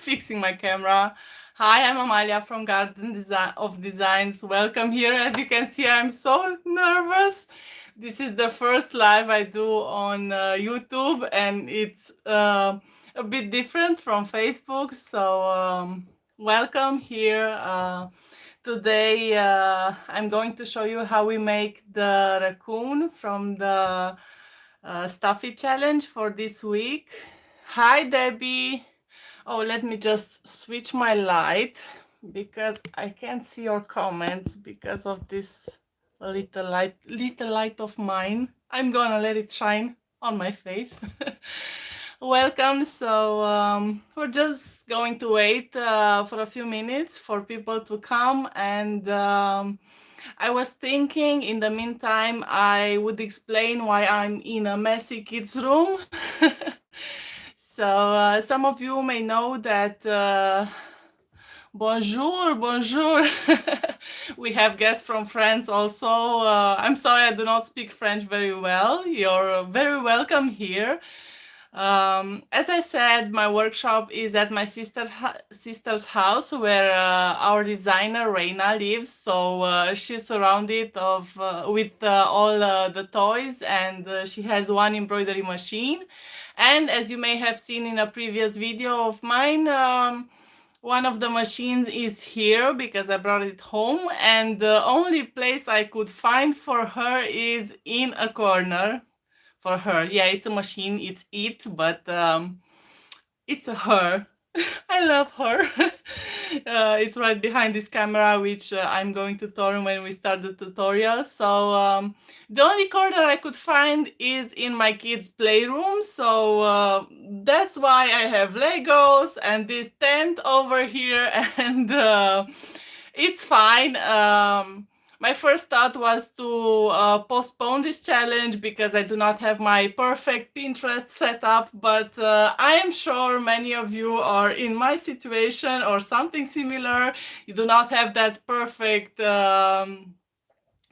fixing my camera. Hi, I'm Amalia from Garden of Designs. Welcome here. As you can see, I'm so nervous. This is the first live I do on YouTube, and it's a bit different from Facebook. So welcome here. Today I'm going to show you how we make the raccoon from the Stuffie challenge for this week. Hi, Debbie. Oh, let me just switch my light because I can't see your comments because of this little light of mine. I'm gonna let it shine on my face. Welcome. So we're just going to wait for a few minutes for people to come, and I was thinking in the meantime I would explain why I'm in a messy kids room. So some of you may know that bonjour, bonjour. We have guests from France also. I'm sorry I do not speak French very well. You're very welcome here. As I said, my workshop is at my sister's house, where our designer Reina lives. So she's surrounded with all the toys, and she has one embroidery machine. And as you may have seen in a previous video of mine, one of the machines is here because I brought it home, and the only place I could find for her is in a corner. For her, yeah, it's a machine, it's it, but it's a her. I love her. It's right behind this camera, which I'm going to turn when we start the tutorial. So the only corner I could find is in my kids' playroom. So that's why I have Legos and this tent over here, and it's fine. My first thought was to postpone this challenge because I do not have my perfect Pinterest setup, but I am sure many of you are in my situation or something similar. You do not have that perfect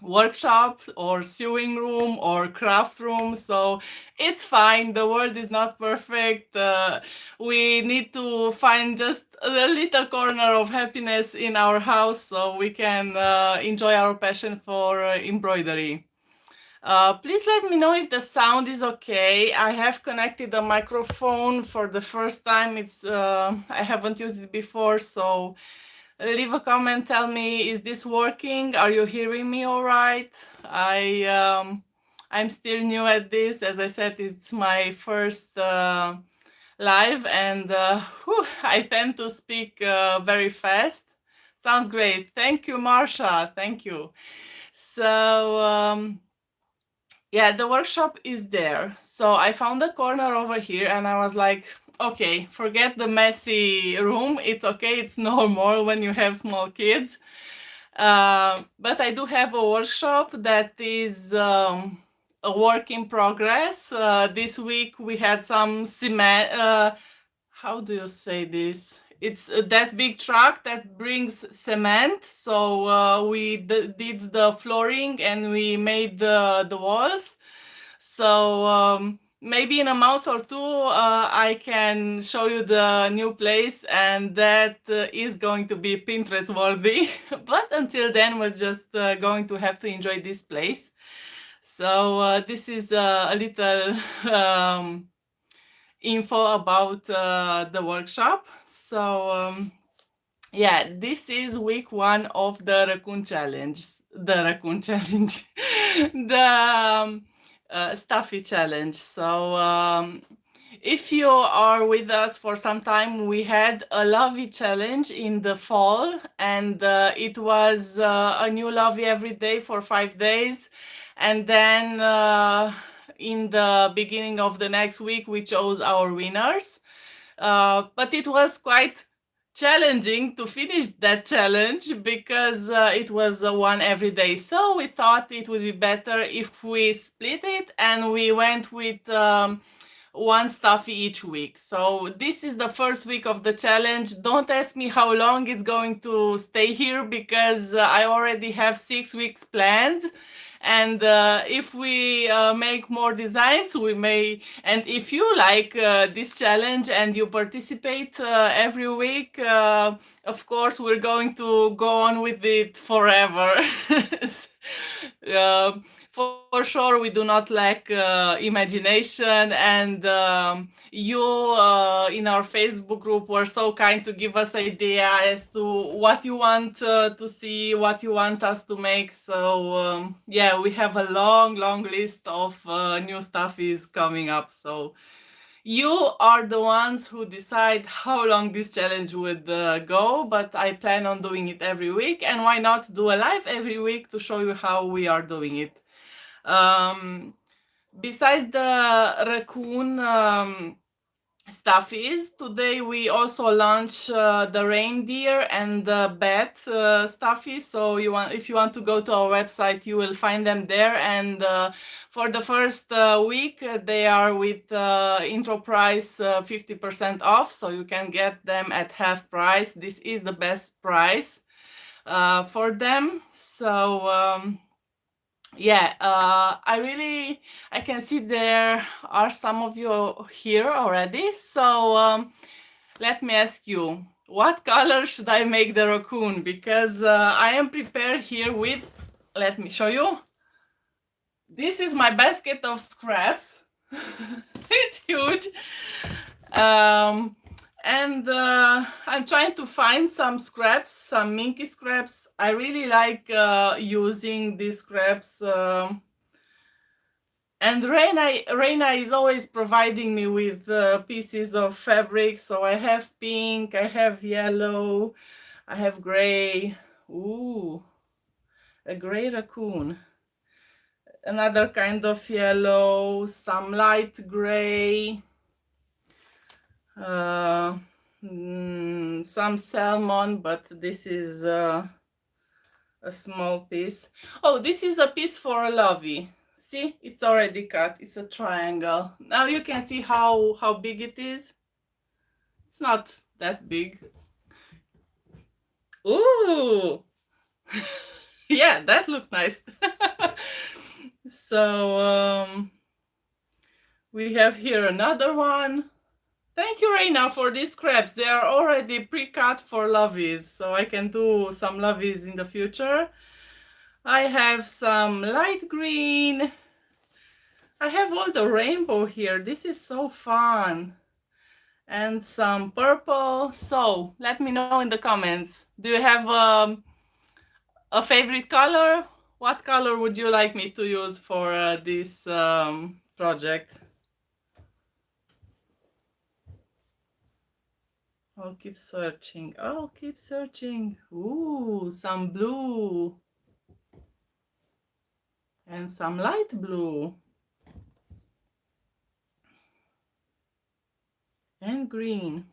workshop or sewing room or craft room, so it's fine. The world is not perfect. We need to find just a little corner of happiness in our house so we can enjoy our passion for embroidery. Please let me know if the sound is okay. I have connected a microphone for the first time. I haven't used it before, so leave a comment, tell me, is this working? Are you hearing me all right? I'm still new at this. As I said, it's my first live, and I tend to speak very fast. Sounds great. Thank you, Marsha. Thank you. So yeah, the workshop is there. So I found a corner over here, and I was like, okay, forget the messy room. It's okay. It's normal when you have small kids. But I do have a workshop that is a work in progress. This week we had some cement. How do you say this? It's that big truck that brings cement. So we did the flooring and we made the walls. So maybe in a month or two, I can show you the new place, and that is going to be Pinterest worthy. But until then, we're just going to have to enjoy this place. So this is a little info about the workshop. So yeah, this is week 1 of the Racoon challenge. The Stuffie challenge. So if you are with us for some time, we had a lovey challenge in the fall, and it was a new lovey every day for 5 days. And then in the beginning of the next week, we chose our winners. But it was quite challenging to finish that challenge because it was one every day. So we thought it would be better if we split it and we went with one Stuffie each week. So this is the first week of the challenge. Don't ask me how long it's going to stay here because I already have 6 weeks planned, And if we make more designs, we may, and if you like this challenge and you participate every week, of course we're going to go on with it forever. uh, for sure we do not lack imagination, and you in our Facebook group were so kind to give us idea as to what you want to see, what you want us to make. So yeah, we have a long list of new stuff is coming up. So you are the ones who decide how long this challenge would go, but I plan on doing it every week, and why not do a live every week to show you how we are doing it. Besides the Racoon Stuffies, today we also launch the reindeer and the bat Stuffie. So if you want to go to our website, you will find them there. And for the first week, they are with intro price 50% off, so you can get them at half price. This is the best price for them. So yeah, I can see there are some of you here already. So let me ask you, what color should I make the raccoon? Because I am prepared here with, let me show you. This is my basket of scraps. It's huge. And I'm trying to find some scraps, some minky scraps. I really like using these scraps. And Reina is always providing me with pieces of fabric. So I have pink, I have yellow, I have gray. Ooh, a gray raccoon. Another kind of yellow, some light gray. Some salmon, but this is a small piece. Oh, this is a piece for a lovey. See, it's already cut. It's a triangle. Now you can see how big it is. It's not that big. Ooh. Yeah, that looks nice. So we have here another one. Thank you, Reina, for these scraps. They are already pre-cut for loveys, so I can do some loveys in the future. I have some light green. I have all the rainbow here. This is so fun. And some purple. So let me know in the comments. Do you have a favorite color? What color would you like me to use for this project? I'll keep searching. Oh, keep searching. Ooh, some blue. And some light blue. And green.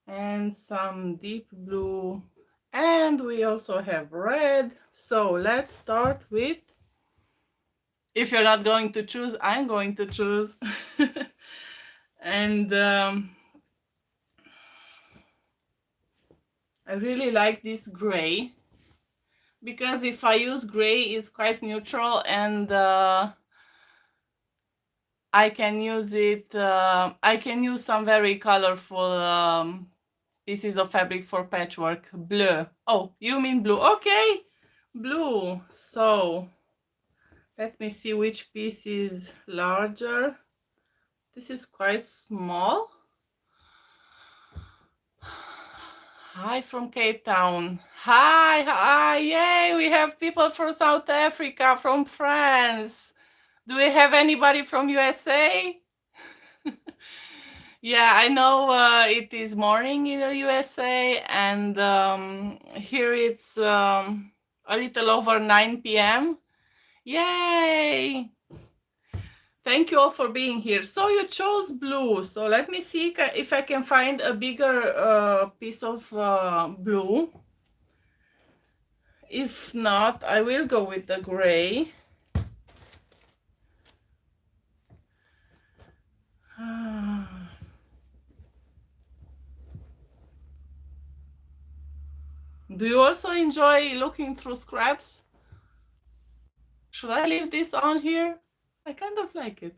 And some deep blue. And we also have red. So let's start with, if you're not going to choose, I'm going to choose. And I really like this gray, because if I use gray, it's quite neutral, and I can use it, I can use some very colorful pieces of fabric for patchwork. Bleu. Oh, you mean blue? Okay, blue. So let me see which piece is larger. This is quite small. Hi from Cape Town. Hi, yay, we have people from South Africa, from France. Do we have anybody from USA? Yeah, I know it is morning in the USA, and here it's a little over 9 p.m. Yay! Thank you all for being here. So you chose blue. So let me see if I can find a bigger piece of blue. If not, I will go with the gray. Do you also enjoy looking through scraps? Should I leave this on here? I kind of like it.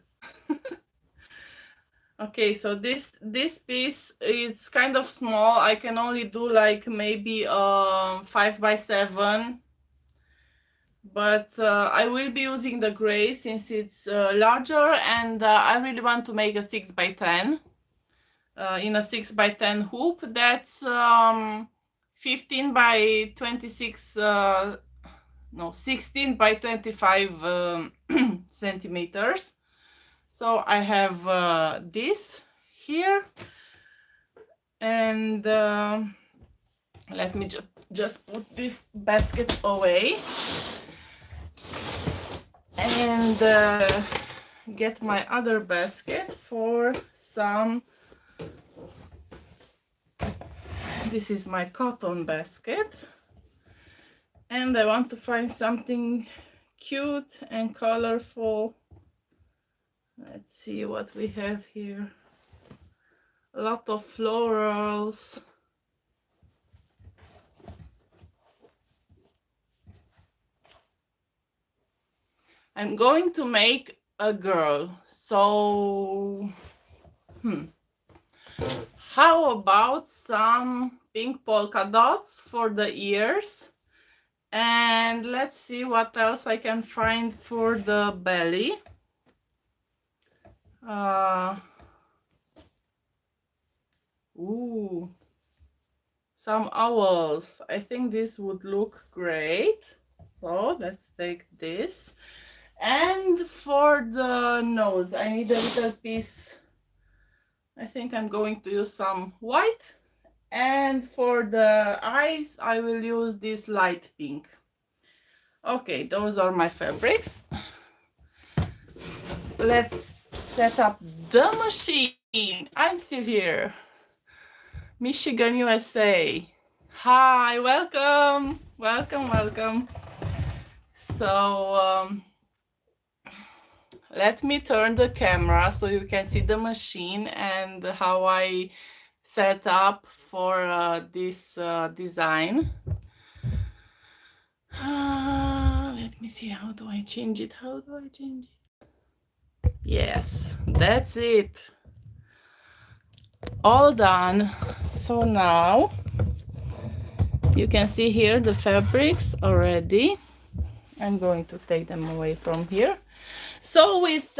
Okay, so this piece is kind of small. I can only do like maybe 5 by 7, but I will be using the gray since it's larger, and I really want to make a 6 by 10 in a 6 by 10 hoop. That's 15 by 26 no, 16 by 25 centimeters. So I have this here, and let me just put this basket away and get my other basket for some. This is my cotton basket, and I want to find something cute and colorful. Let's see what we have here. A lot of florals. I'm going to make a girl, so how about some pink polka dots for the ears? And let's see what else I can find for the belly. Ooh, some owls. I think this would look great. So let's take this. And for the nose, I need a little piece. I think I'm going to use some white. And for the eyes, I will use this light pink. Okay, those are my fabrics. Let's set up the machine. I'm still here. Michigan, USA. Hi, welcome. Welcome, welcome. So let me turn the camera so you can see the machine and how I set up for this design. Let me see, how do I change it? How do I change it? Yes, that's it. All done. So now you can see here the fabrics already. I'm going to take them away from here. So with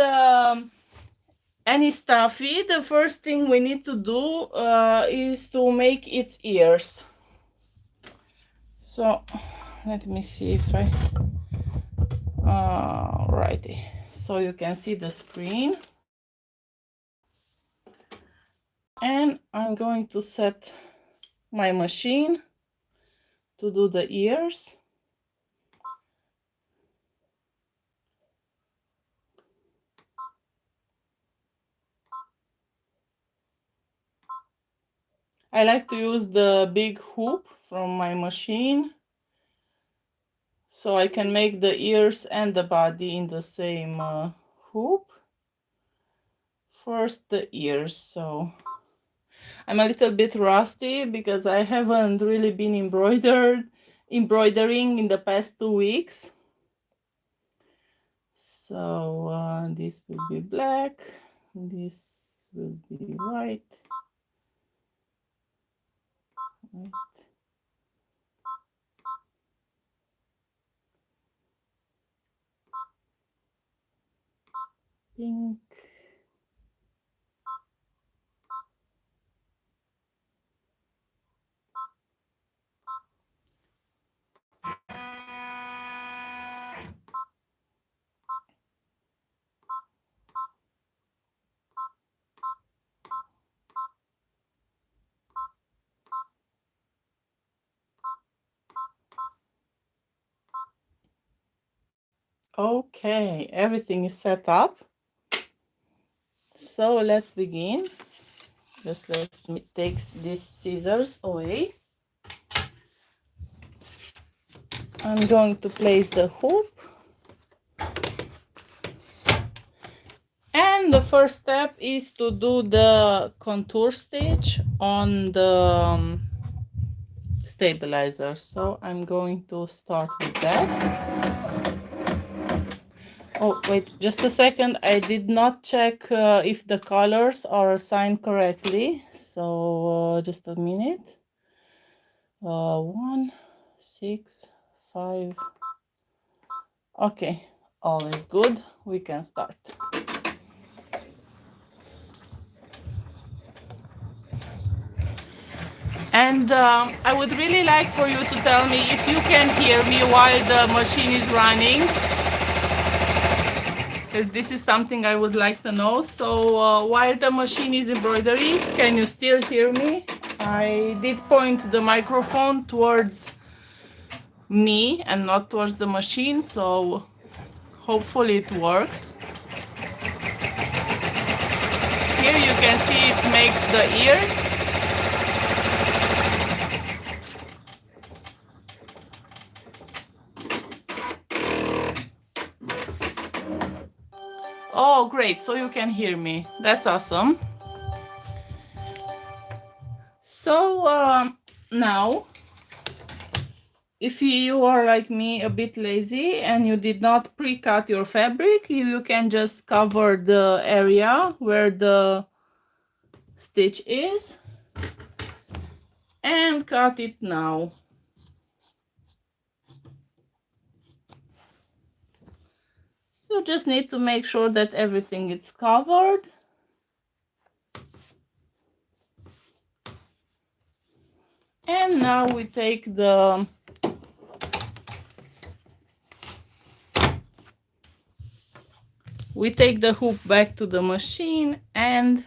any stuffy, the first thing we need to do is to make its ears. So let me see if I righty, so you can see the screen, and I'm going to set my machine to do the ears. I like to use the big hoop from my machine so I can make the ears and the body in the same hoop. First the ears. So I'm a little bit rusty because I haven't really been embroidering in the past 2 weeks. So this will be black, this will be white. Pink. Okay, everything is set up. So let's begin. Just let me take these scissors away. I'm going to place the hoop. And the first step is to do the contour stitch on the stabilizer. So I'm going to start with that. Oh, wait, just a second. I did not check if the colors are assigned correctly. So just a minute. 1, 6, 5. Okay, all is good. We can start. And I would really like for you to tell me if you can hear me while the machine is running, because this is something I would like to know. So while the machine is embroidery, can you still hear me? I did point the microphone towards me and not towards the machine, so hopefully it works. Here you can see it makes the ears. Oh, great, so you can hear me. That's awesome. So now, if you are like me, a bit lazy, and you did not pre-cut your fabric, you can just cover the area where the stitch is and cut it now. You just need to make sure that everything is covered. And now we take the hoop back to the machine and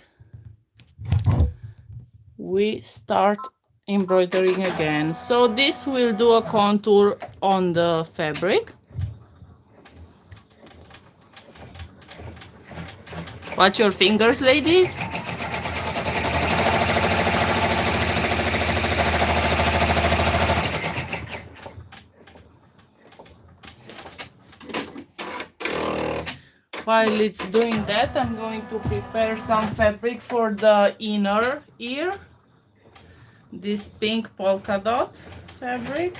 we start embroidering again. So this will do a contour on the fabric. Watch your fingers, ladies. While it's doing that, I'm going to prepare some fabric for the inner ear. This pink polka dot fabric.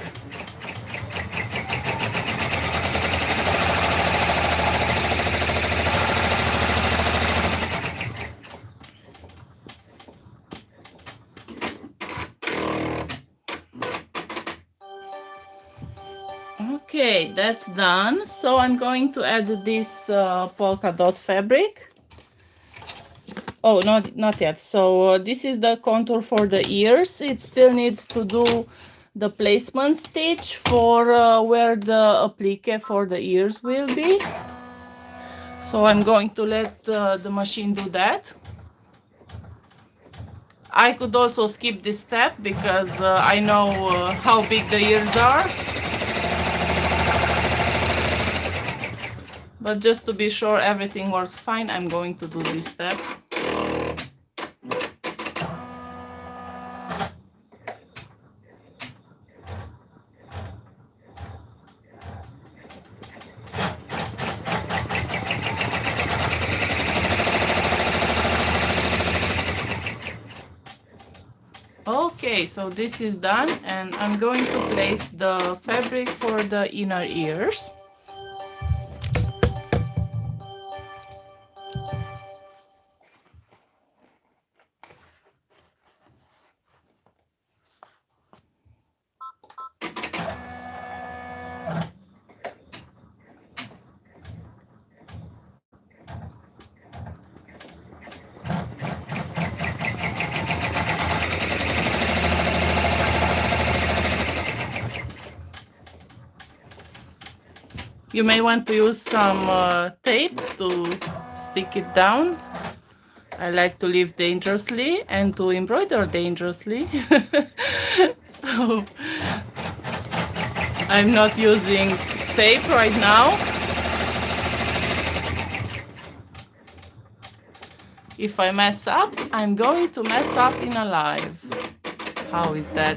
Okay, that's done. So I'm going to add this polka dot fabric. Oh, not yet. So this is the contour for the ears. It still needs to do the placement stitch for where the applique for the ears will be. So I'm going to let the machine do that. I could also skip this step because I know how big the ears are. But just to be sure everything works fine, I'm going to do this step. Okay, so this is done and I'm going to place the fabric for the inner ears. You may want to use some tape to stick it down. I like to live dangerously and to embroider dangerously. So I'm not using tape right now. If I mess up, I'm going to mess up in a live. How is that?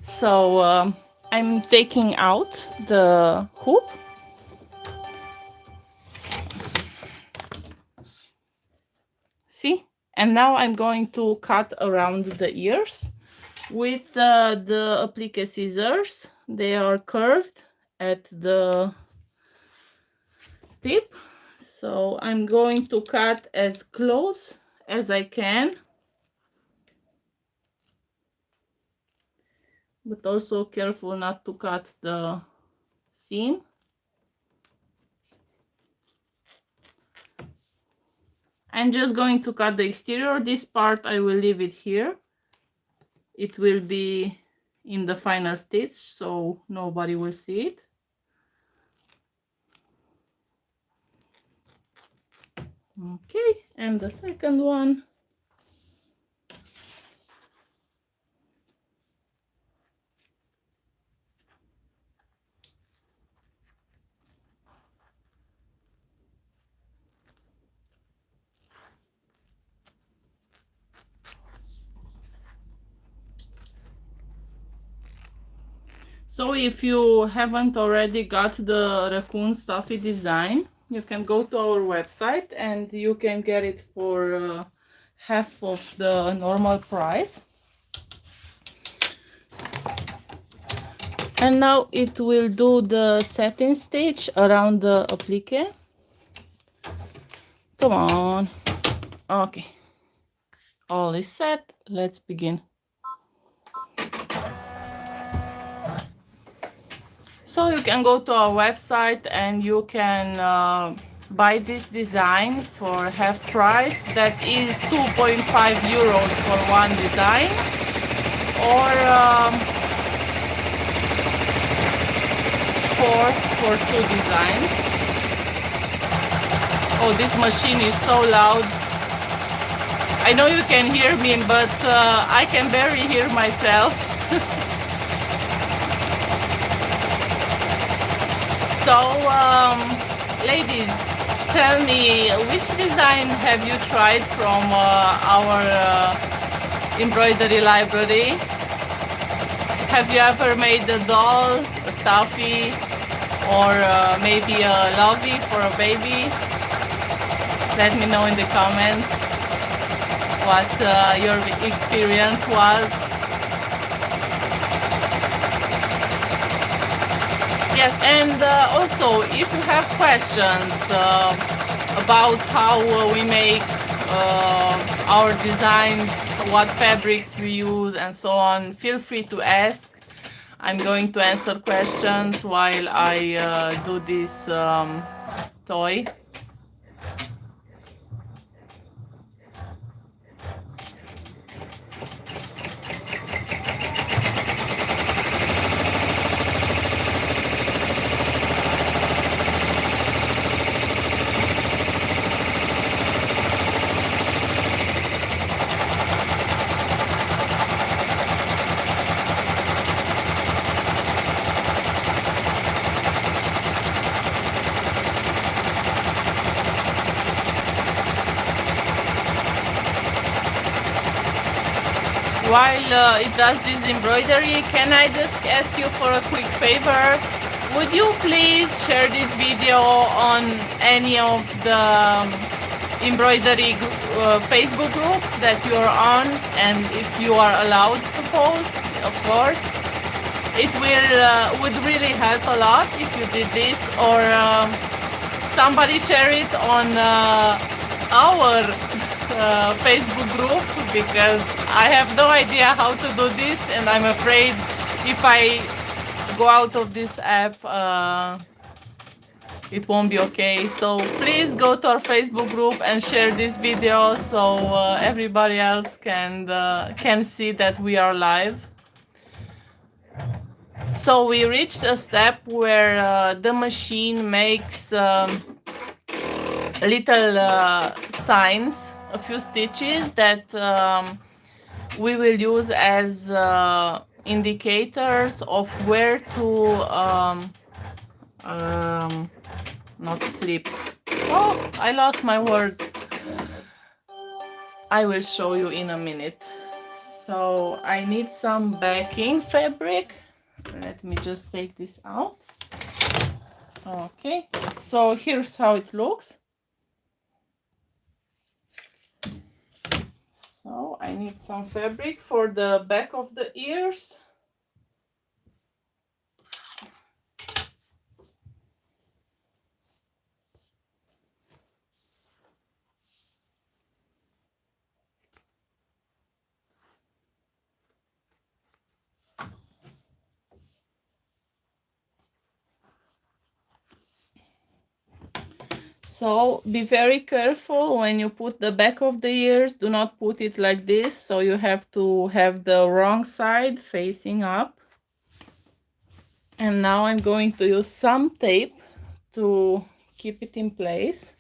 So I'm taking out the hoop. See? And now I'm going to cut around the ears. with the applique scissors. They are curved at the tip, so I'm going to cut as close as I can, but also careful not to cut the seam. I'm just going to cut the exterior. This part I will leave it here. It will be in the final stitch, so nobody will see it. Okay, and the second one. So if you haven't already got the Racoon Stuffie design, you can go to our website and you can get it for half of the normal price. And now it will do the satin stitch around the applique. Come on. Okay. All is set. Let's begin. So you can go to our website and you can buy this design for half price. That is 2.5 euros for one design, or 4 for 2 designs. Oh, this machine is so loud. I know you can hear me, but I can barely hear myself. So, ladies, tell me, which design have you tried from our embroidery library? Have you ever made a doll, a stuffie, or maybe a lovey for a baby? Let me know in the comments what your experience was. Yes, and also, if you have questions about how we make our designs, what fabrics we use, and so on, feel free to ask. I'm going to answer questions while I do this toy. While it does this embroidery, can I just ask you for a quick favor? Would you please share this video on any of the embroidery Facebook groups that you're on, and if you are allowed to post, of course. It would really help a lot if you did this, or somebody share it on our Facebook group, because I have no idea how to do this, and I'm afraid if I go out of this app, it won't be okay. So please go to our Facebook group and share this video so everybody else can see that we are live. So we reached a step where the machine makes little signs, a few stitches that we will use as indicators of where to not flip. Oh, I lost my words. I will show you in a minute. So I need some backing fabric. Let me just take this out. Okay, so here's how it looks. So I need some fabric for the back of the ears. So be very careful when you put the back of the ears. Do not put it like this. So you have to have the wrong side facing up. And now I'm going to use some tape to keep it in place.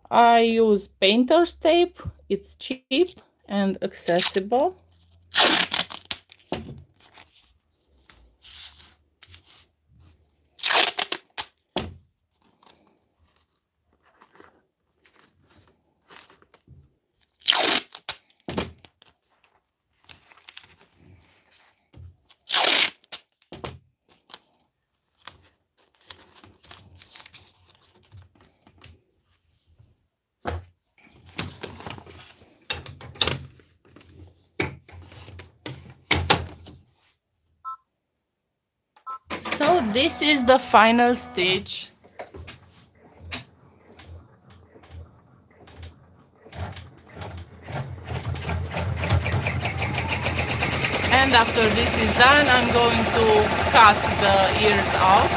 I use painter's tape. It's cheap and accessible. So this is the final stitch. And after this is done, I'm going to cut the ears out.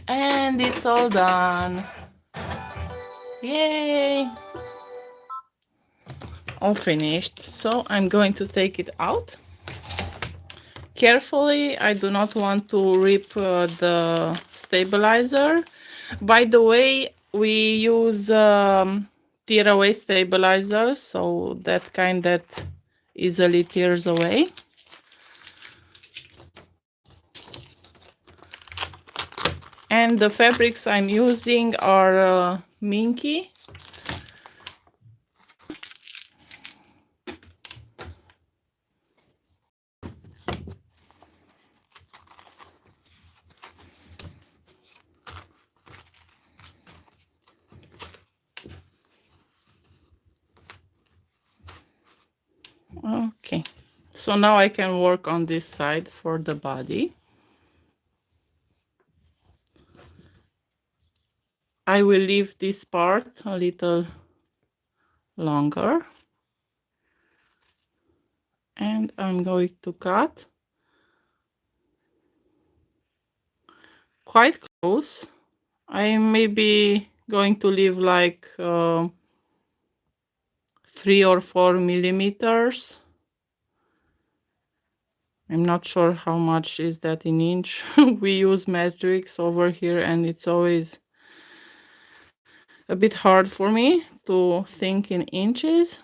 And it's all done. Yay! All finished. So I'm going to take it out. Carefully, I do not want to rip the stabilizer. By the way, we use tear-away stabilizers, so that kind that easily tears away. And the fabrics I'm using are minky. Okay, so now I can work on this side for the body. I will leave this part a little longer. And I'm going to cut quite close. I may be going to leave like 3 or 4 millimeters. I'm not sure how much is that in inch. We use metrics over here and it's always a bit hard for me to think in inches.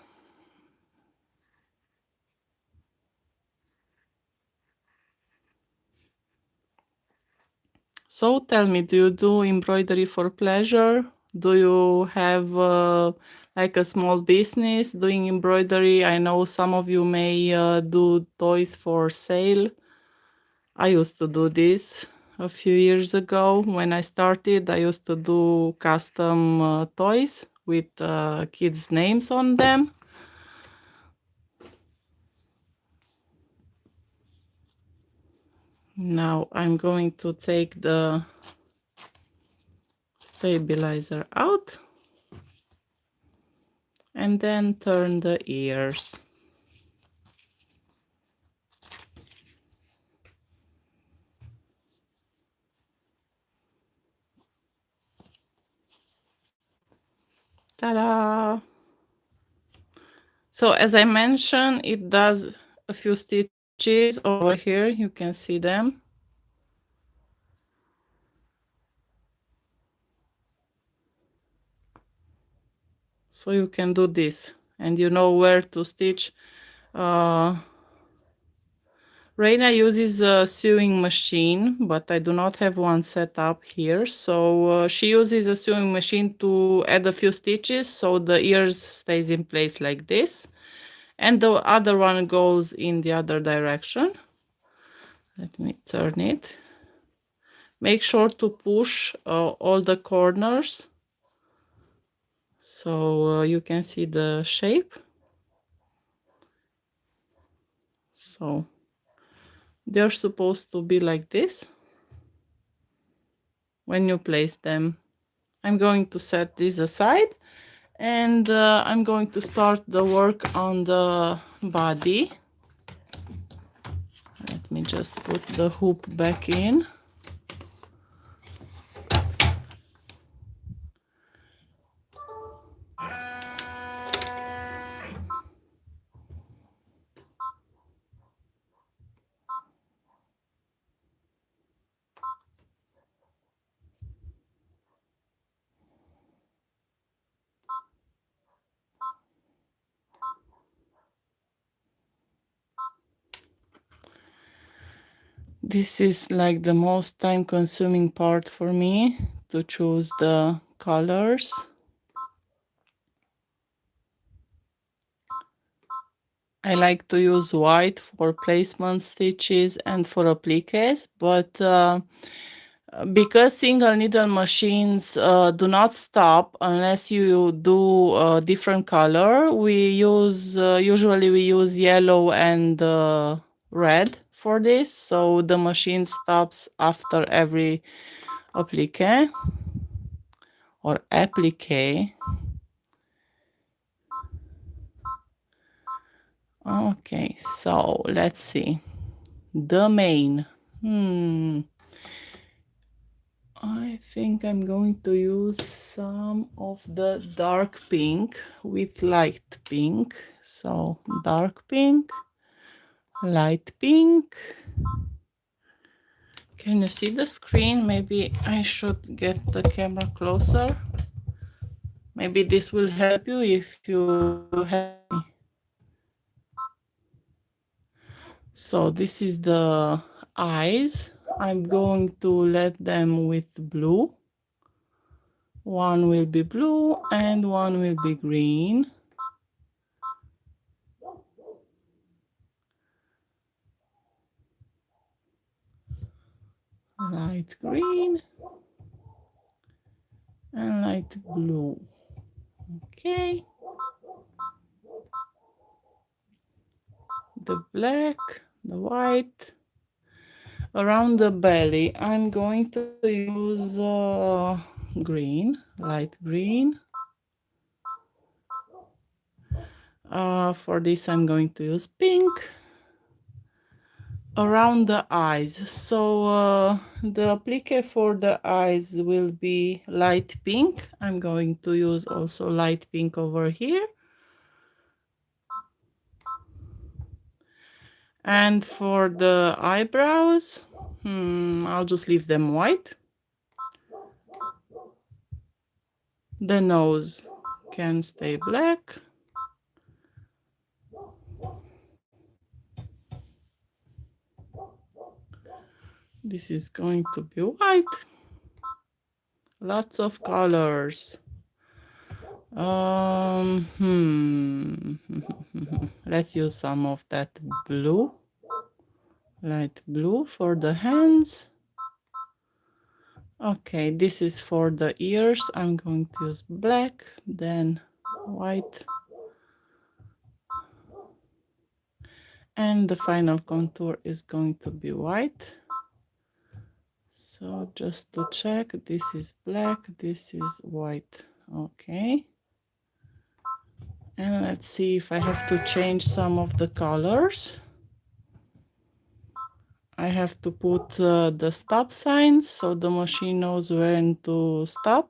So tell me, do you do embroidery for pleasure? Do you have like a small business doing embroidery? I know some of you may do toys for sale. I used to do this a few years ago. When I started, I used to do custom toys with kids' names on them. Now I'm going to take the stabilizer out and then turn the ears. Ta-da! So as I mentioned, it does a few stitches over here. You can see them. So you can do this and you know where to stitch. Reina uses a sewing machine, but I do not have one set up here. So she uses a sewing machine to add a few stitches so the ears stays in place like this. And the other one goes in the other direction. Let me turn it. Make sure to push all the corners so you can see the shape. So they're supposed to be like this when you place them. I'm going to set this aside and I'm going to start the work on the body. Let me just put the hoop back in. This is like the most time-consuming part for me, to choose the colors. I like to use white for placement stitches and for appliques, but because single needle machines do not stop unless you do a different color, we use usually we use yellow and red for this, so the machine stops after every applique or applique. Okay, so let's see. The mane. I think I'm going to use some of the dark pink with light pink. So dark pink, light pink. Can you see the screen? Maybe I should get the camera closer. Maybe this will help you if you have me. So this is the eyes. I'm going to let them with blue. One will be blue and one will be green. Light green and light blue. Okay. The black, the white. Around the belly, I'm going to use green, light green. For this, I'm going to use pink. Around the eyes, so the applique for the eyes will be light pink. I'm going to use also light pink over here. And for the eyebrows, I'll just leave them white. The nose can stay black. This is going to be white. Lots of colors. Let's use some of that blue. Light blue for the hands. Okay, this is for the ears. I'm going to use black, then white. And the final contour is going to be white. So just to check, this is black, this is white. Okay. And let's see if I have to change some of the colors. I have to put the stop signs so the machine knows when to stop.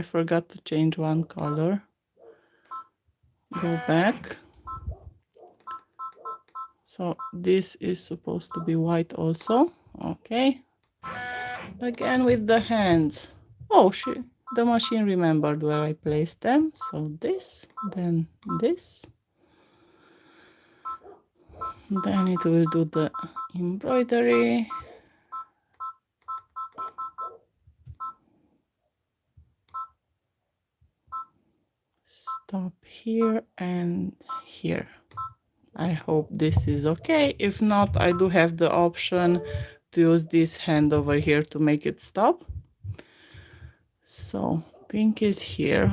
forgot to change one color. Go back. So this is supposed to be white also. Okay. Again with the hands. Oh, the machine remembered where I placed them. So this, then this. Then it will do the embroidery. Stop here and here. I hope this is okay. If not, I do have the option to use this hand over here to make it stop. So pink is here.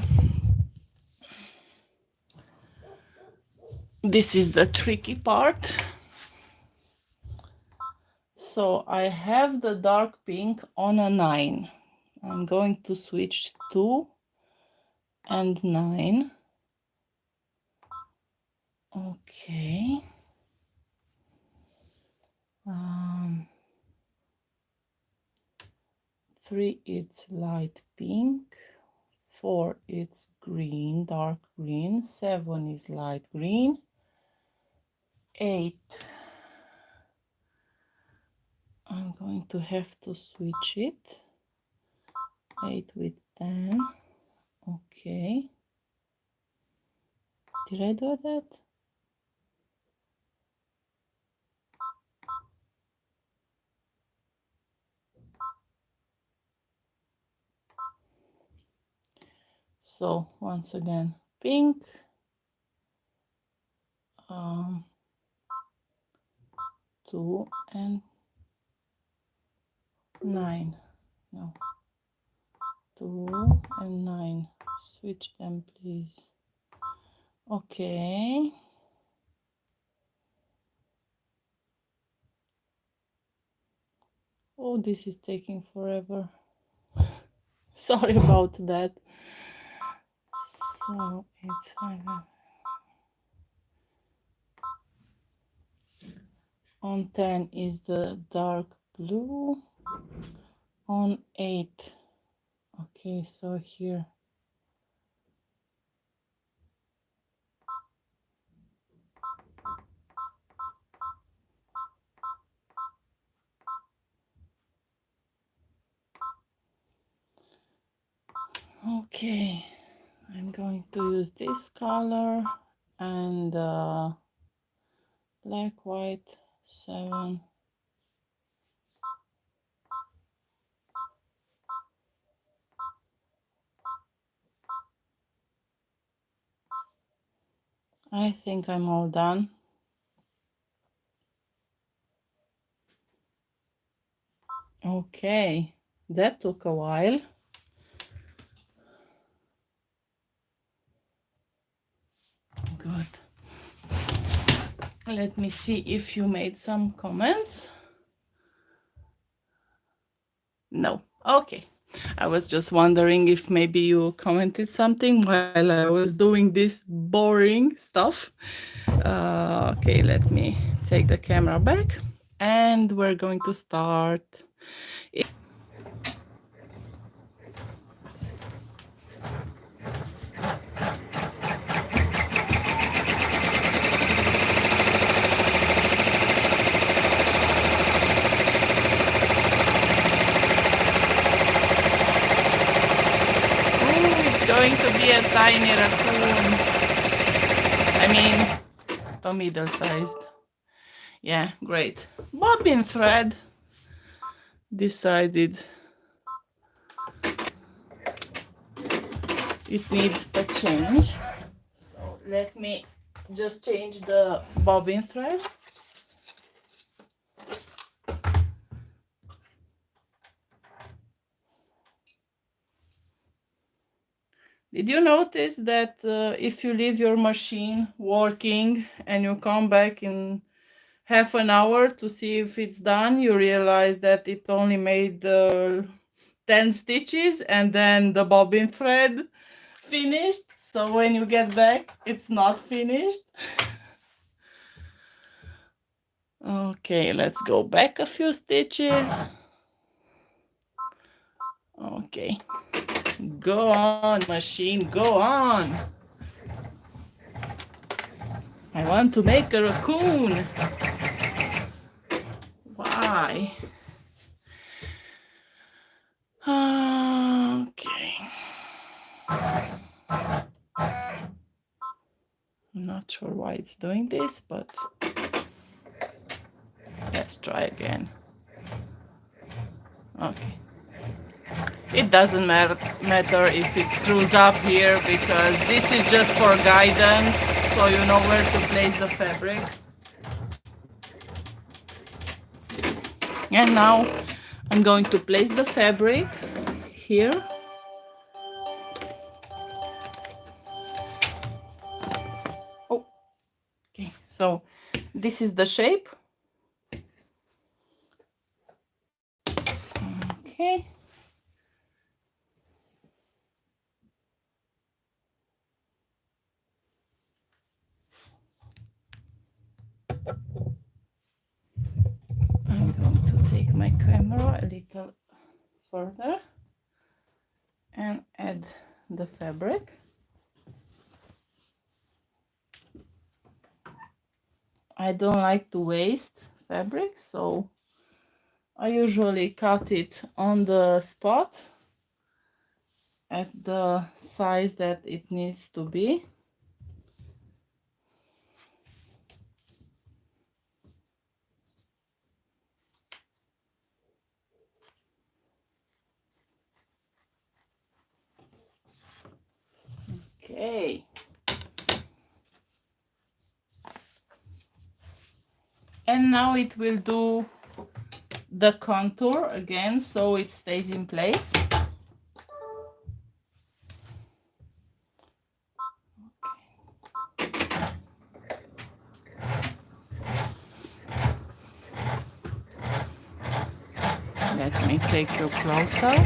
This is the tricky part. So I have the dark pink on a 9. I'm going to switch 2 and 9. Okay. 3 it's light pink, 4 it's green, dark green, 7 is light green, 8 I'm going to have to switch it, 8 with 10. Okay, did I do that? So once again, pink, 2 and 9. No, 2 and 9. Switch them, please. Okay. Oh, this is taking forever. Sorry about that. So it's 5. On 10 is the dark blue. On 8. Okay, so here. Okay, I'm going to use this color and black, white, 7. I think I'm all done. Okay, that took a while. Good. Let me see if you made some comments. No. Okay. I was just wondering if maybe you commented something while I was doing this boring stuff. Okay, let me take the camera back and we're going to start. Going to be a tiny raccoon. I mean, a middle-sized. Yeah, great. Bobbin thread decided it needs a change. So let me just change the bobbin thread. Did you notice that if you leave your machine working and you come back in half an hour to see if it's done, you realize that it only made 10 stitches and then the bobbin thread finished? So when you get back, it's not finished. Okay, let's go back a few stitches. Okay. Go on, machine, go on. I want to make a raccoon. Why? Okay. I'm not sure why it's doing this, but let's try again. Okay. It doesn't matter if it screws up here, because this is just for guidance, so you know where to place the fabric. And now I'm going to place the fabric here. Oh, okay, so this is the shape. Okay. I'm going to take my camera a little further and add the fabric. I don't like to waste fabric, so I usually cut it on the spot at the size that it needs to be. Okay. And now it will do the contour again, so it stays in place. Let me take you closer.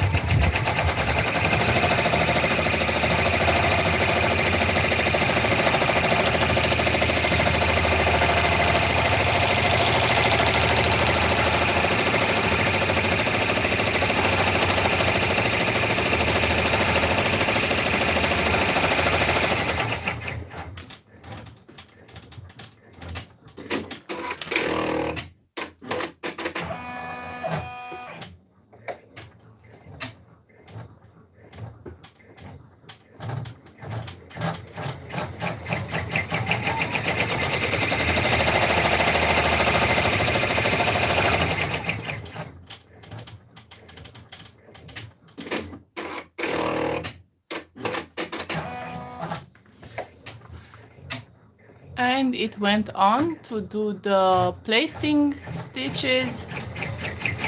And it went on to do the placing stitches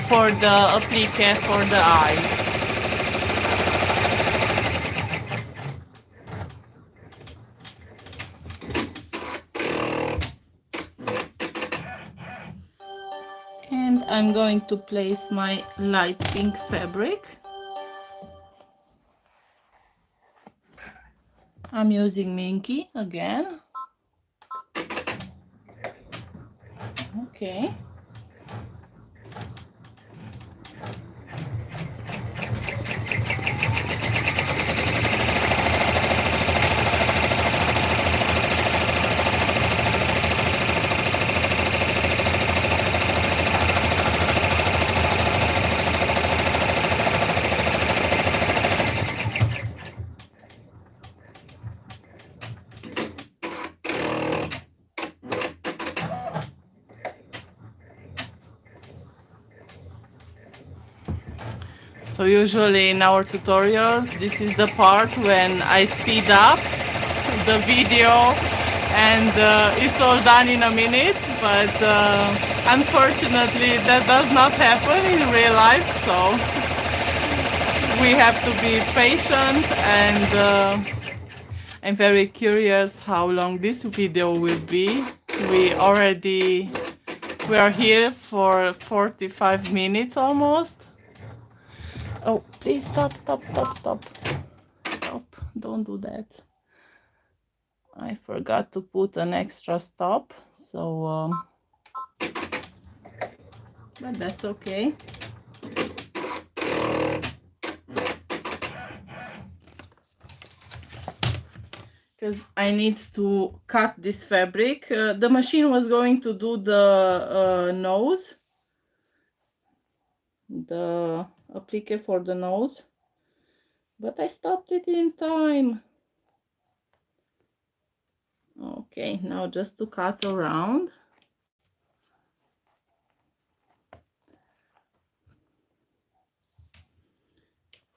for the applique for the eyes. And I'm going to place my light pink fabric. I'm using Minky again. Okay. So usually in our tutorials, this is the part when I speed up the video and it's all done in a minute, but unfortunately that does not happen in real life, so we have to be patient, and I'm very curious how long this video will be. We are here for 45 minutes almost. Oh, please stop. Stop, don't do that. I forgot to put an extra stop, so but that's okay. because I need to cut this fabric. The machine was going to do the nose, the applique for the nose, but I stopped it in time. Okay, now just to cut around.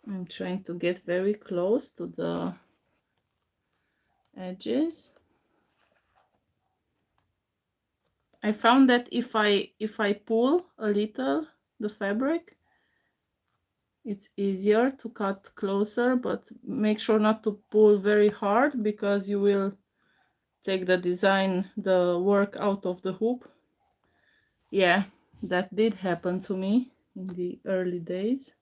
I'm trying to get very close to the edges. I found that if I pull a little the fabric, it's easier to cut closer, but make sure not to pull very hard because you will take the work out of the hoop. Yeah, that did happen to me in the early days.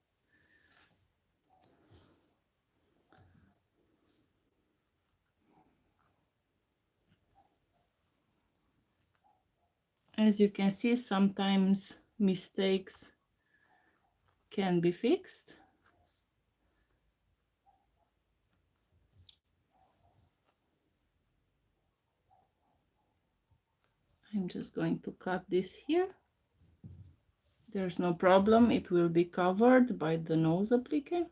As you can see, sometimes mistakes can be fixed. I'm just going to cut this here. There's no problem, it will be covered by the nose applique.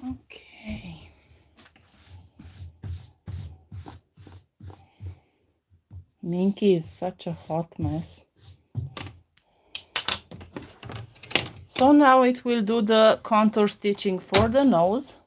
Okay. Minky is such a hot mess. So now it will do the contour stitching for the nose.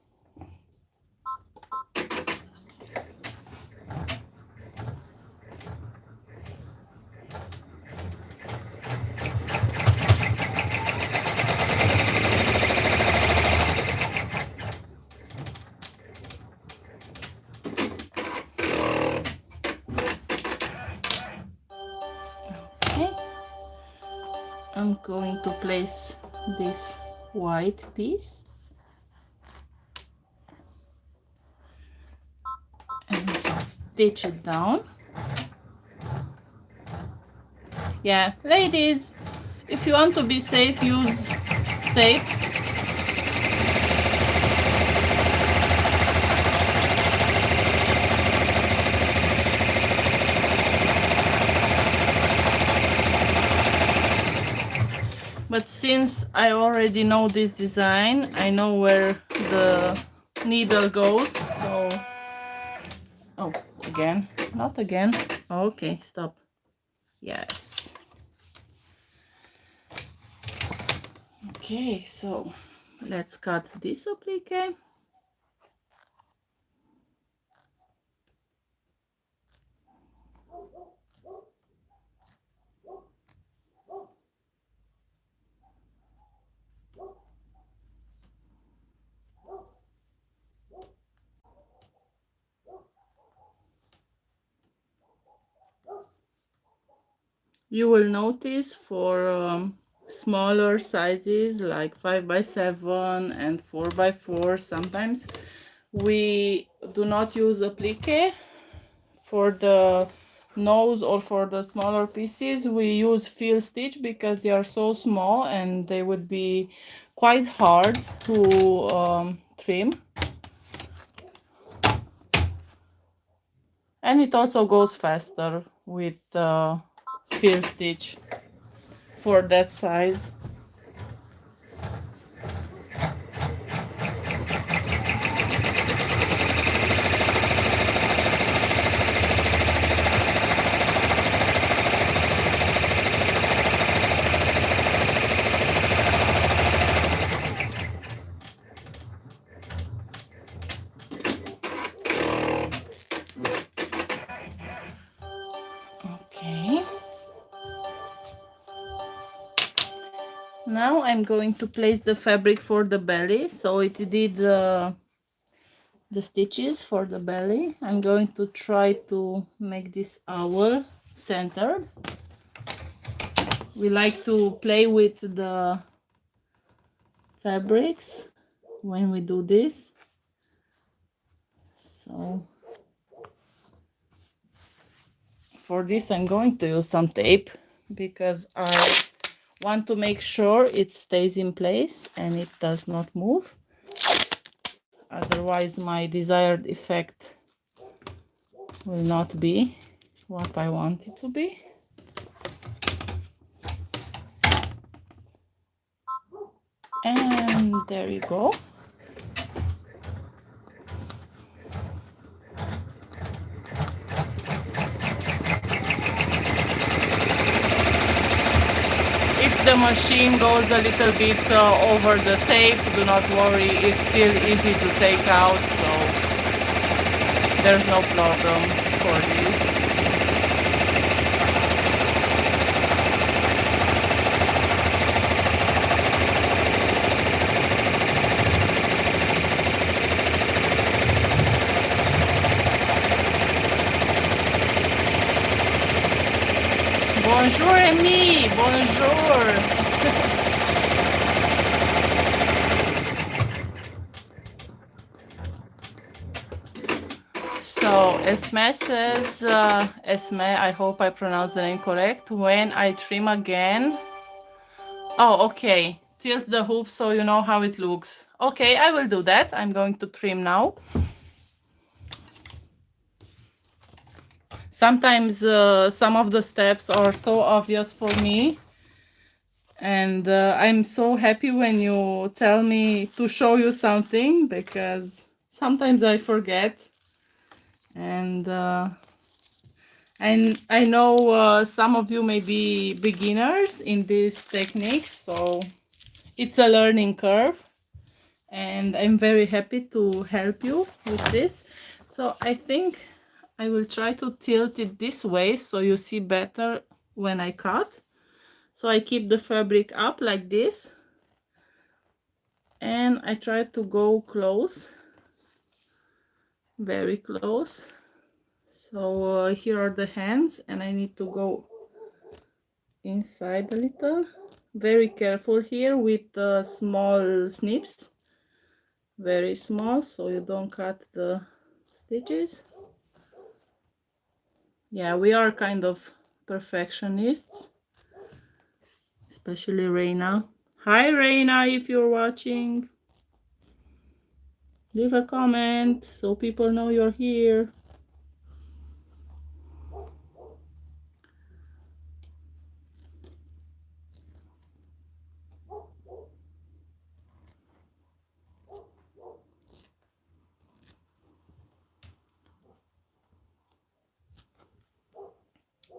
Okay. I'm going to place this white piece and stitch it down. Yeah, ladies, if you want to be safe, use tape. But since I already know this design, I know where the needle goes, so... Oh, again, not again. Okay, stop. Yes. Okay, so let's cut this applique. You will notice for smaller sizes like 5x7 and 4x4, sometimes we do not use applique for the nose, or for the smaller pieces we use fill stitch because they are so small and they would be quite hard to trim. And it also goes faster with fill stitch for that size. Okay. Now I'm going to place the fabric for the belly. So it did the stitches for the belly. I'm going to try to make this owl centered. We like to play with the fabrics when we do this. So for this I'm going to use some tape because I Want to make sure it stays in place and it does not move. Otherwise, my desired effect will not be what I want it to be. And there you go. If the machine goes a little bit over the tape, do not worry, it's still easy to take out, so there's no problem for this. Bonjour, Amy. Bonjour. So Esme says, Esme, I hope I pronounced the name correct. When I trim again. Oh, okay. Tilt the hoop so you know how it looks. Okay, I will do that. I'm going to trim now. Sometimes some of the steps are so obvious for me. And I'm so happy when you tell me to show you something, because sometimes I forget. And I know some of you may be beginners in these techniques, so it's a learning curve. And I'm very happy to help you with this. So I think I will try to tilt it this way so you see better when I cut. So I keep the fabric up like this, and I try to go close, very close. So here are the hands, and I need to go inside a little. Very careful here with the small snips, very small, so you don't cut the stitches. Yeah, we are kind of perfectionists, especially Reina. Hi Reina, if you're watching, leave a comment so people know you're here.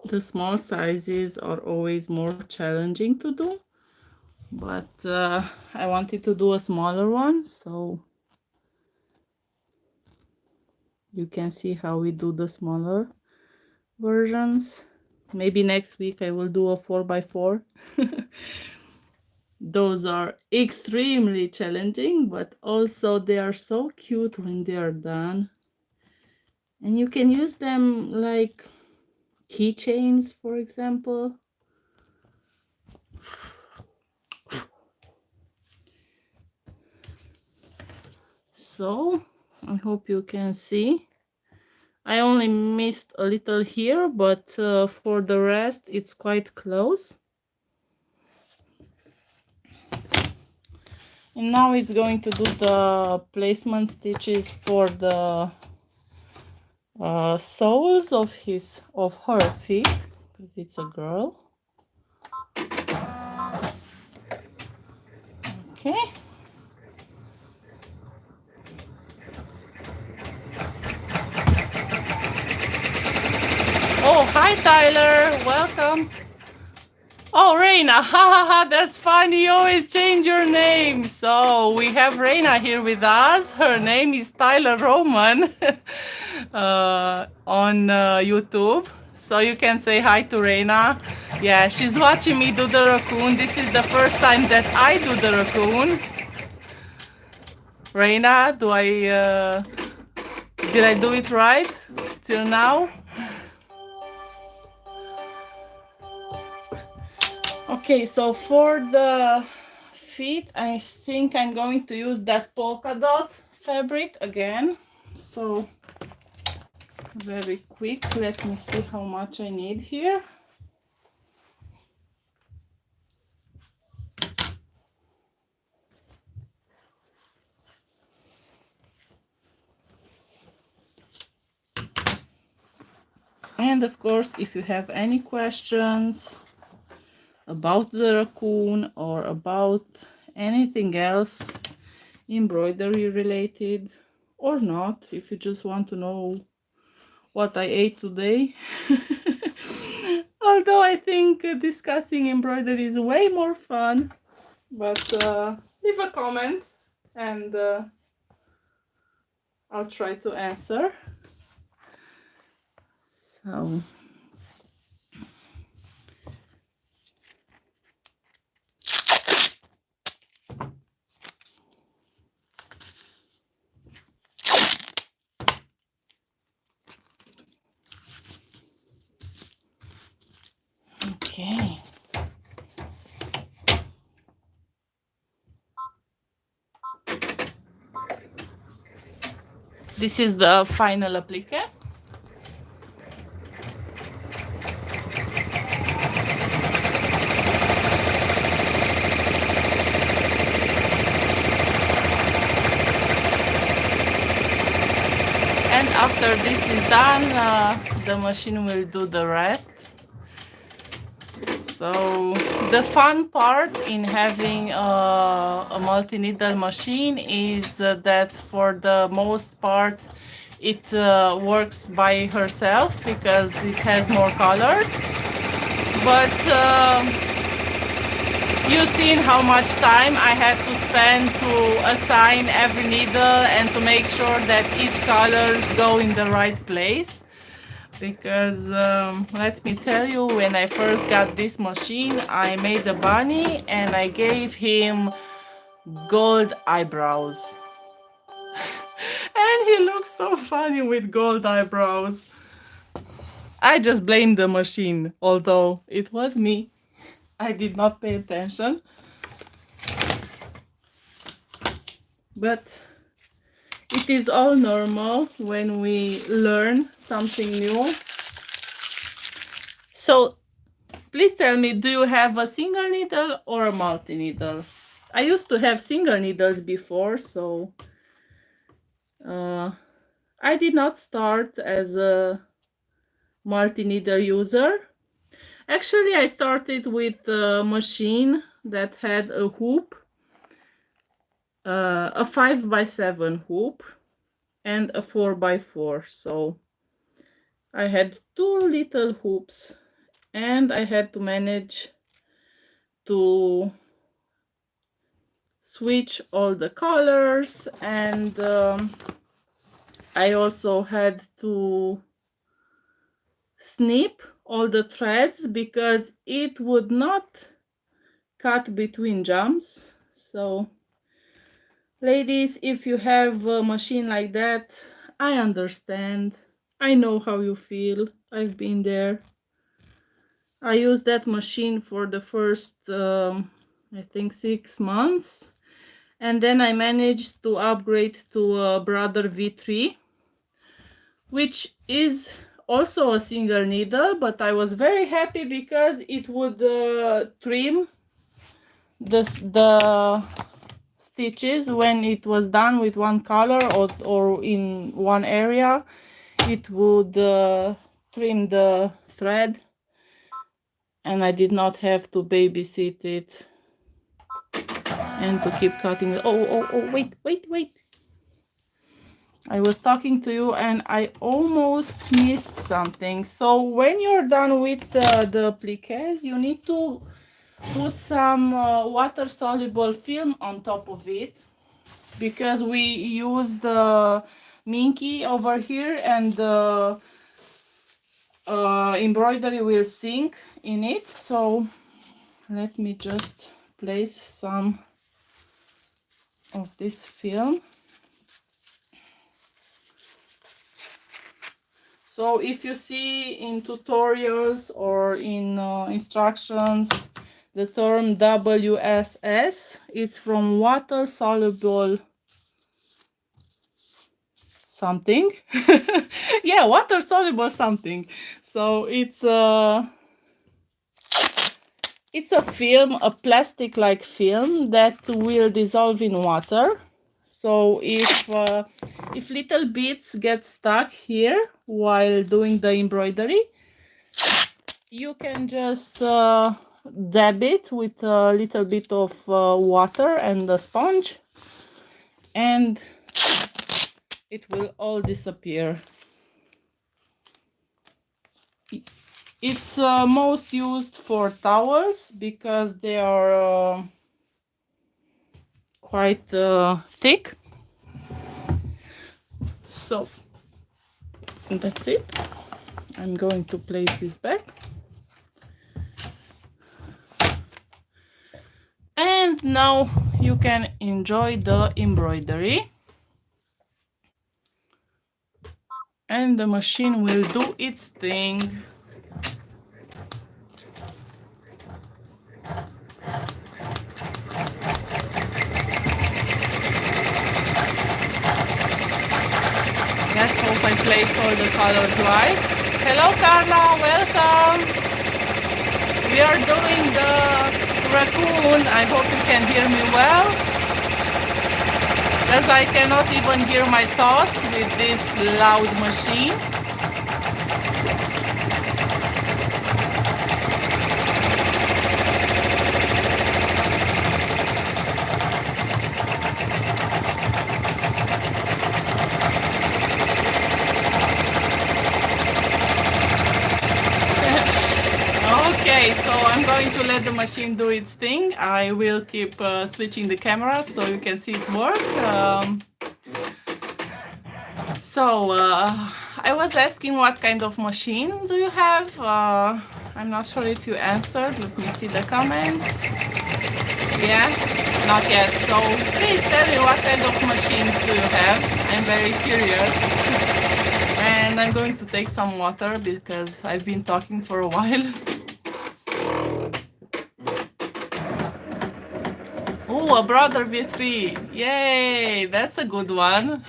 The small sizes are always more challenging to do, but I wanted to do a smaller one so you can see how we do the smaller versions. Maybe next week I will do a 4x4. Those are extremely challenging, but also they are so cute when they are done. And you can use them like keychains, for example. So I hope you can see. I only missed a little here, but for the rest it's quite close. And now it's going to do the placement stitches for the soles of her feet, because it's a girl. Okay. Oh, hi Tyler, welcome. Oh, Reina, ha ha ha, that's funny, you always change your name. So we have Reina here with us. Her name is Tyler Roman on YouTube. So you can say hi to Reina. Yeah, she's watching me do the raccoon. This is the first time that I do the raccoon. Reina, did I do it right till now? Okay, so for the feet, I think I'm going to use that polka dot fabric again. So very quick, let me see how much I need here. And of course, if you have any questions about the Racoon or about anything else embroidery related or not, if you just want to know what I ate today. Although I think discussing embroidery is way more fun, but leave a comment and I'll try to answer. So okay. This is the final applique. And after this is done, the machine will do the rest. So the fun part in having a multi-needle machine is that for the most part it works by herself because it has more colors. But you've seen how much time I had to spend to assign every needle and to make sure that each colors go in the right place. Because let me tell you, when I first got this machine, I made a bunny and I gave him gold eyebrows. And he looks so funny with gold eyebrows. I just blame the machine, although it was me. I did not pay attention. But it is all normal when we learn something new. So please tell me, do you have a single needle or a multi-needle? I used to have single needles before, so I did not start as a multi-needle user. Actually, I started with a machine that had a hoop, a 5x7 hoop and a 4x4. So I had two little hoops and I had to manage to switch all the colors, and I also had to snip all the threads because it would not cut between jumps. So ladies, if you have a machine like that, I understand. I know how you feel. I've been there. I used that machine for the first I think 6 months, and then I managed to upgrade to a Brother V3, which is also a single needle, but I was very happy because it would trim the stitches when it was done with one color or in one area. It would trim the thread and I did not have to babysit it and to keep cutting. Oh, wait. I was talking to you and I almost missed something. So when you're done with the appliques, you need to put some water-soluble film on top of it, because we use the minky over here and the embroidery will sink in it. So let me just place some of this film. So if you see in tutorials or in instructions the term WSS, it's from water soluble something. Yeah, water soluble something. So it's a film, a plastic like film that will dissolve in water. So if little bits get stuck here while doing the embroidery, you can just dab it with a little bit of water and a sponge, and it will all disappear. It's most used for towels because they are quite thick. So that's it. I'm going to place this back. And now you can enjoy the embroidery. And the machine will do its thing. Let's hope I place all the colors right. Hello Carla, welcome. We are doing the Racoon. I hope you can hear me well, as I cannot even hear my thoughts with this loud machine. Okay, so I'm going to let the machine do its thing. I will keep switching the camera so you can see it work. I was asking what kind of machine do you have? I'm not sure if you answered. Let me see the comments. Yeah, not yet. So please tell me what kind of machines do you have? I'm very curious. And I'm going to take some water because I've been talking for a while. Oh, a Brother V3. Yay, that's a good one.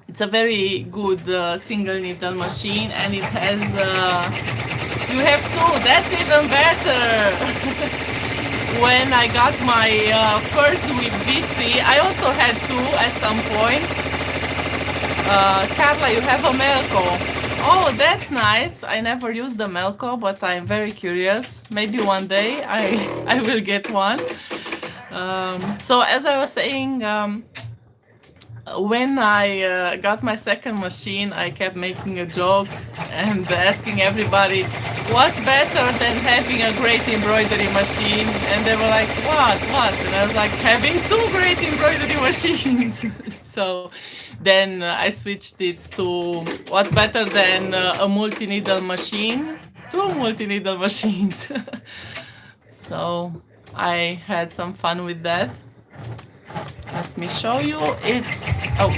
It's a very good single needle machine, and it has, you have two, that's even better. When I got my first with V3, I also had two at some point. Carla, you have a Melco. Oh, that's nice. I never used the Melco, but I'm very curious. Maybe one day I will get one. So as I was saying, when I got my second machine, I kept making a joke and asking everybody, what's better than having a great embroidery machine? And they were like, what? And I was like, having two great embroidery machines. So then I switched it to what's better than a multi-needle machine? Two multi-needle machines. So I had some fun with that. Let me show you. It's, oh.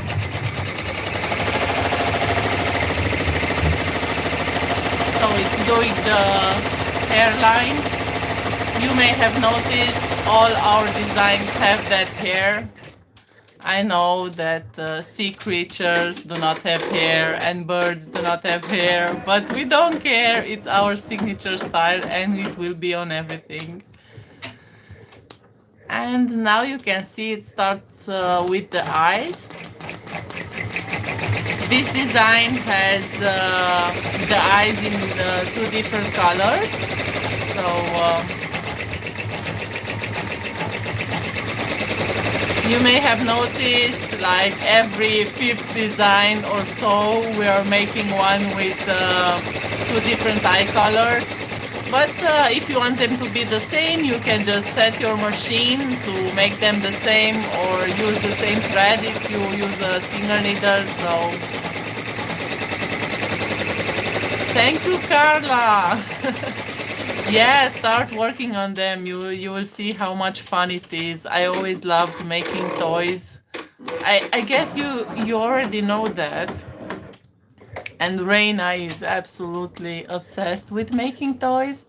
So it's doing the hairline. You may have noticed all our designs have that hair. I know that sea creatures do not have hair and birds do not have hair, but we don't care. It's our signature style and it will be on everything. And now you can see it starts with the eyes. This design has the eyes in two different colors. So you may have noticed, like every fifth design or so, we are making one with two different eye colors. But if you want them to be the same, you can just set your machine to make them the same, or use the same thread if you use a single needle. So thank you, Carla. Yeah, start working on them. You will see how much fun it is. I always loved making toys. I guess you already know that. And Reina is absolutely obsessed with making toys.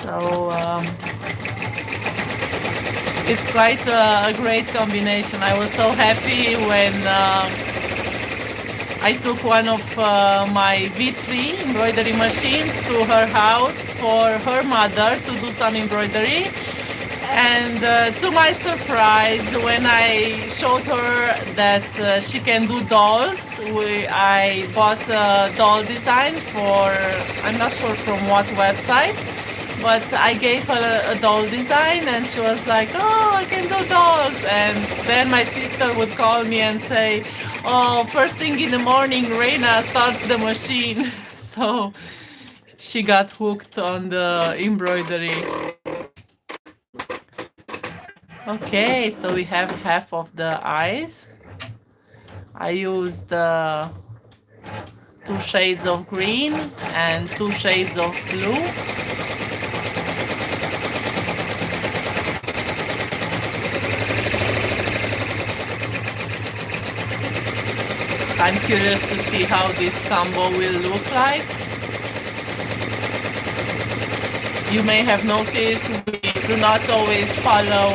So it's quite a great combination. I was so happy when I took one of my V3 embroidery machines to her house for her mother to do some embroidery. And to my surprise, when I showed her that she can do dolls, I bought a doll design for, I'm not sure from what website, but I gave her a doll design and she was like, oh, I can do dolls. And then my sister would call me and say, oh, first thing in the morning, Reina starts the machine. So she got hooked on the embroidery. Okay, so we have half of the eyes. I used 2 shades of green and 2 shades of blue. I'm curious to see how this combo will look like. You may have noticed we do not always follow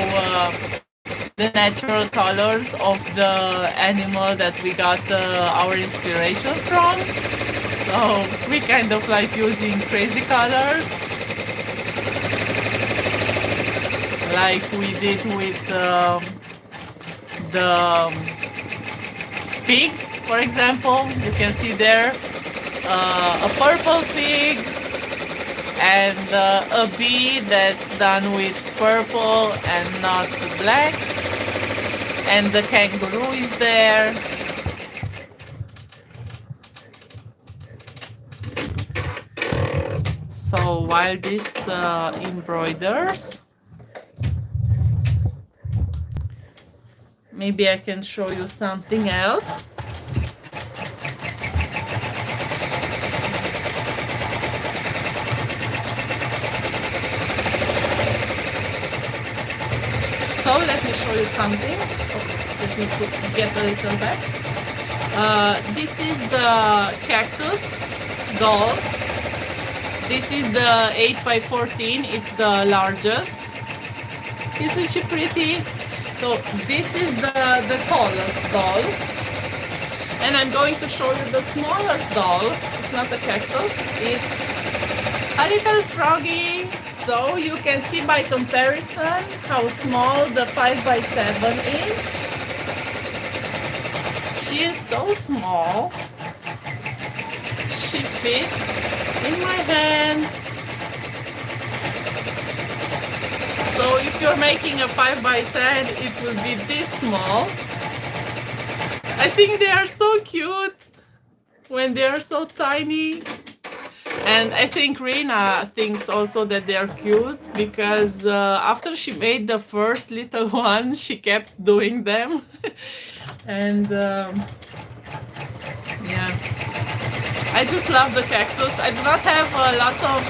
the natural colors of the animal that we got our inspiration from. So we kind of like using crazy colors, like we did with the pigs, for example. You can see there a purple pig and a bee that's done with purple and not black, and the kangaroo is there. So while this embroiders, maybe I can show you something else. So let me show you something. Okay, just need to get a little back. This is the cactus doll. This is the 8x14. It's the largest. Isn't she pretty? So this is the tallest doll. And I'm going to show you the smallest doll. It's not a cactus. It's a little froggy. So you can see by comparison how small the 5x7 is. She is so small. She fits in my hand. So if you're making a 5x10, it will be this small. I think they are so cute when they are so tiny. And I think Reina thinks also that they are cute because after she made the first little one, she kept doing them. And yeah, I just love the cactus. I do not have a lot of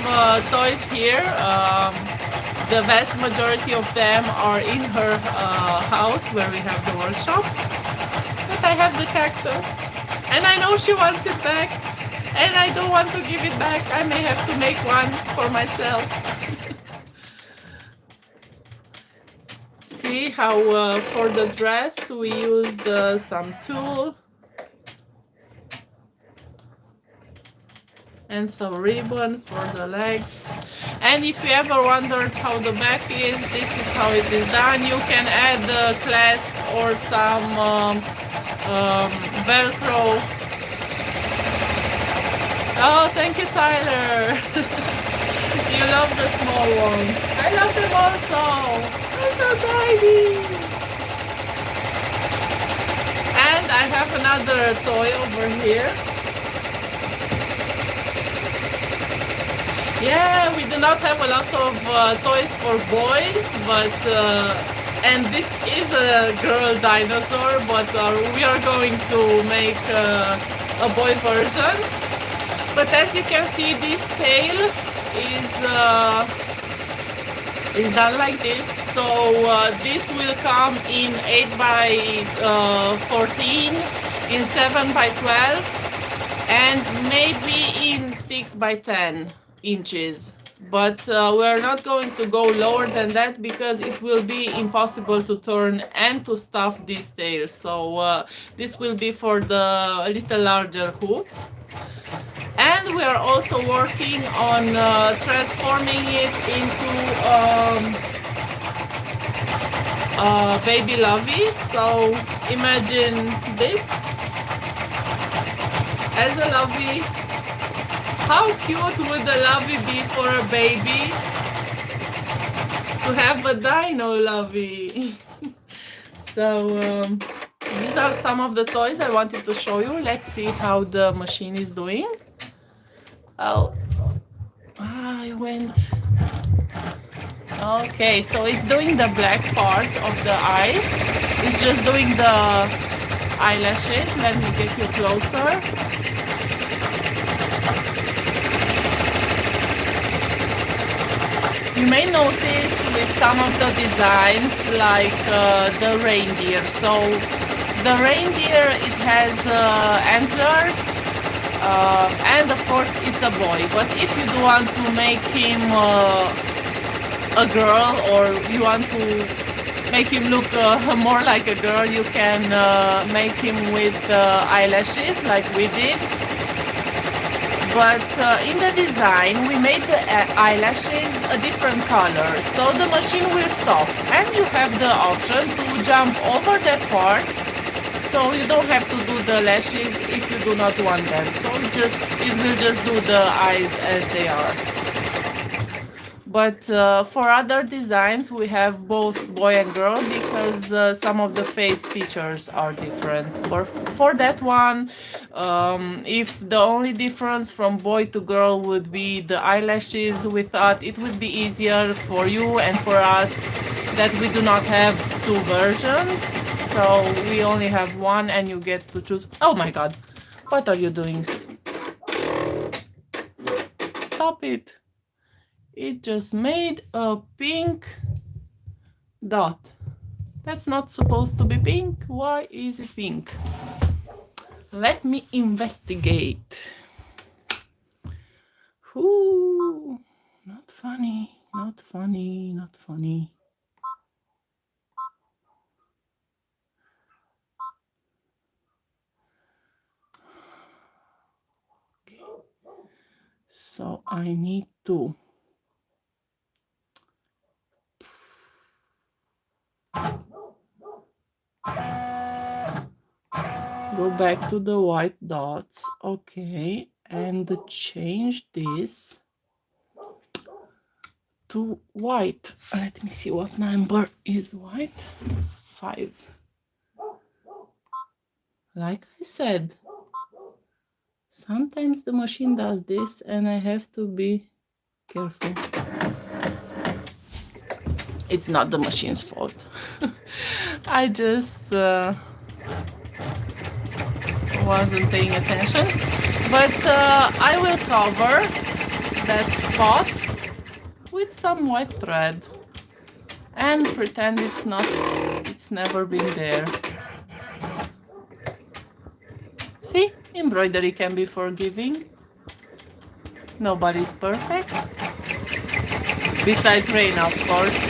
toys here. The vast majority of them are in her house where we have the workshop. But I have the cactus and I know she wants it back. And I don't want to give it back. I may have to make one for myself. See how for the dress we used some tulle and some ribbon for the legs. And if you ever wondered how the back is, this is how it is done. You can add a clasp or some Velcro. Oh, thank you, Tyler. You love the small ones. I love them also. They're so tiny. And I have another toy over here. Yeah, we do not have a lot of toys for boys, but and this is a girl dinosaur, but we are going to make a boy version. But as you can see, this tail is done like this. So this will come in 8x14, in 7x12, and maybe in 6x10 inches. But we're not going to go lower than that because it will be impossible to turn and to stuff this tail. So this will be for the little larger hooks. And we are also working on transforming it into baby lovey. So imagine this as a lovey. How cute would a lovey be for a baby? To have a dino lovey. So these are some of the toys I wanted to show you. Let's see how the machine is doing. Oh, I went. Okay, so it's doing the black part of the eyes. It's just doing the eyelashes. Let me get you closer. You may notice with some of the designs, like the reindeer. So the reindeer, it has antlers, and of course it's a boy. But if you do want to make him a girl, or you want to make him look more like a girl, you can make him with eyelashes like we did. But in the design, we made the eyelashes a different color, so the machine will stop, and you have the option to jump over that part, so you don't have to do the lashes if you do not want them. So it will just do the eyes as they are. But for other designs, we have both boy and girl, because some of the face features are different. Or for that one, if the only difference from boy to girl would be the eyelashes, we thought it would be easier for you and for us that we do not have two versions. So we only have one, and you get to choose. Oh my God, what are you doing? Stop it. It just made a pink dot. That's not supposed to be pink. Why is it pink? Let me investigate. Ooh, not funny, not funny, not funny. Okay. So I need to go back to the white dots. Okay, and change this to white. Let me see what number is white. 5. Like I said, sometimes the machine does this, and I have to be careful. It's not the machine's fault. I just wasn't paying attention. But I will cover that spot with some white thread and pretend it's never been there. See, embroidery can be forgiving. Nobody's perfect. Besides Reina, of course.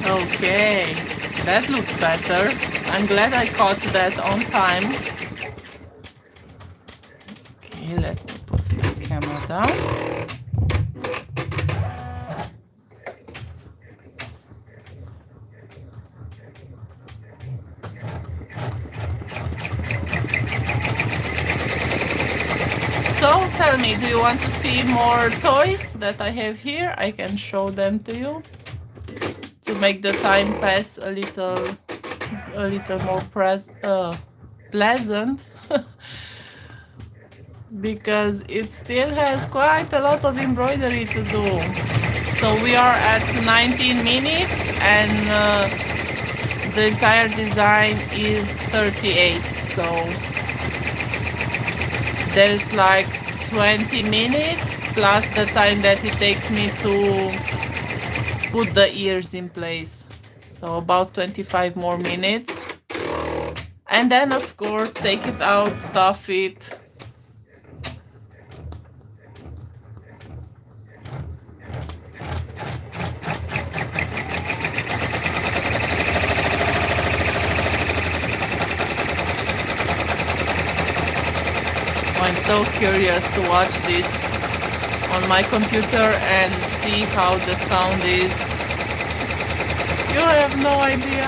Okay, that looks better. I'm glad I caught that on time. Okay, let me put the camera down. So tell me, do you want to see more toys that I have here? I can show them to you to make the time pass a little more pleasant. Because it still has quite a lot of embroidery to do. So we are at 19 minutes, and the entire design is 38. So there's like 20 minutes plus the time that it takes me to put the ears in place. So about 25 more minutes. And then of course take it out, stuff it. I'm so curious to watch this on my computer and see how the sound is. You have no idea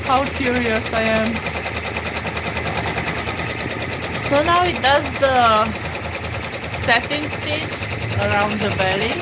how curious I am. So now it does the satin stitch around the belly.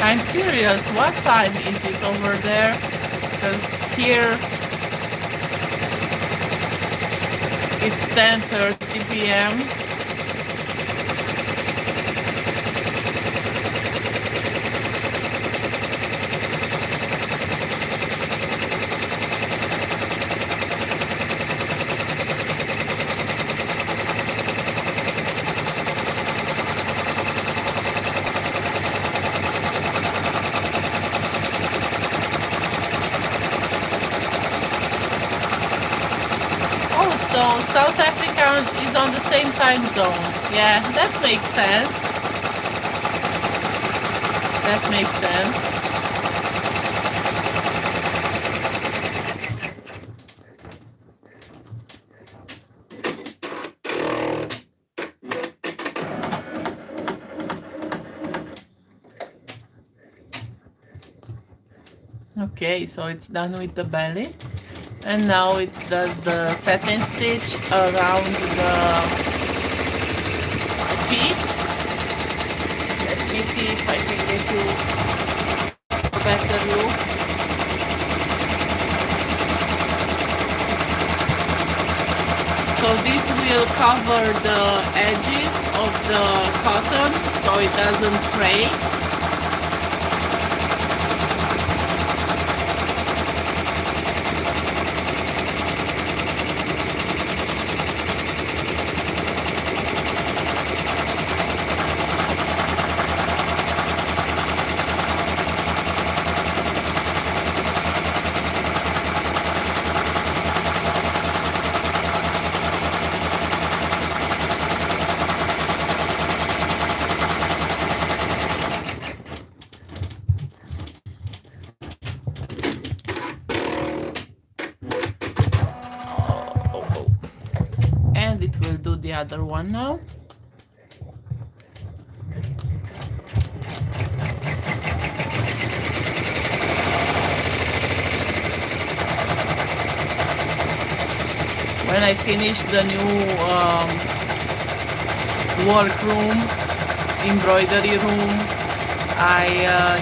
I'm curious, what time is it over there? Because here it's 10:30 p.m. So South Africa is on the same time zone. Yeah, that makes sense. That makes sense. Okay, so it's done with the belly. And now it does the satin stitch around the feet. Let me see if I can get you a better look. So this will cover the edges of the cotton so it doesn't fray. And it will do the other one now. When I finish the new workroom, embroidery room, I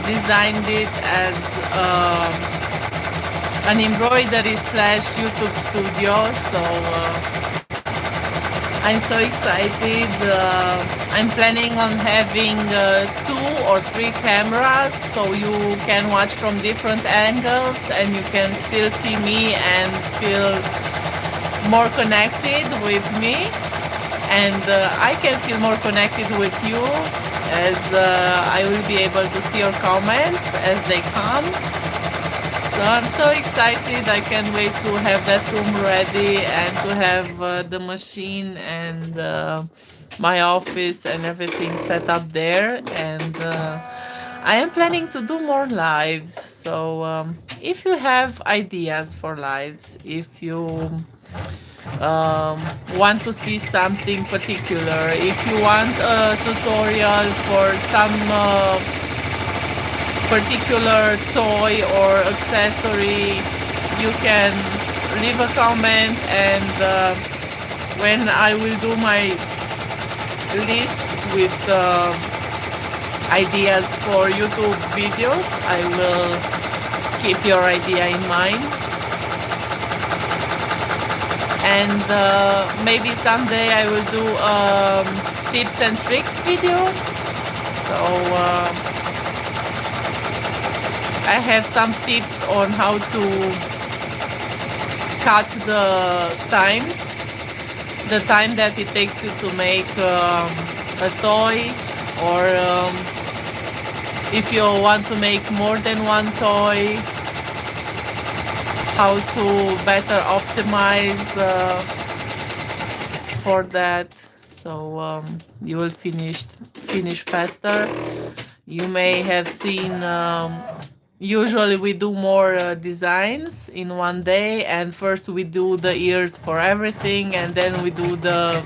designed it as an embroidery / YouTube studio. So I'm so excited. I'm planning on having 2 or 3 cameras so you can watch from different angles and you can still see me and feel more connected with me, and I can feel more connected with you as I will be able to see your comments as they come. So I'm so excited. I can't wait to have that room ready and to have the machine and my office and everything set up there. And I am planning to do more lives. So if you have ideas for lives, if you want to see something particular, if you want a tutorial for some particular toy or accessory, you can leave a comment, and when I will do my list with ideas for YouTube videos, I will keep your idea in mind. And maybe someday I will do tips and tricks video. So I have some tips on how to cut the time that it takes you to make a toy, or if you want to make more than one toy, how to better optimize for that, so you will finish faster. You may have seen usually we do more designs in one day, and first we do the ears for everything, and then we do the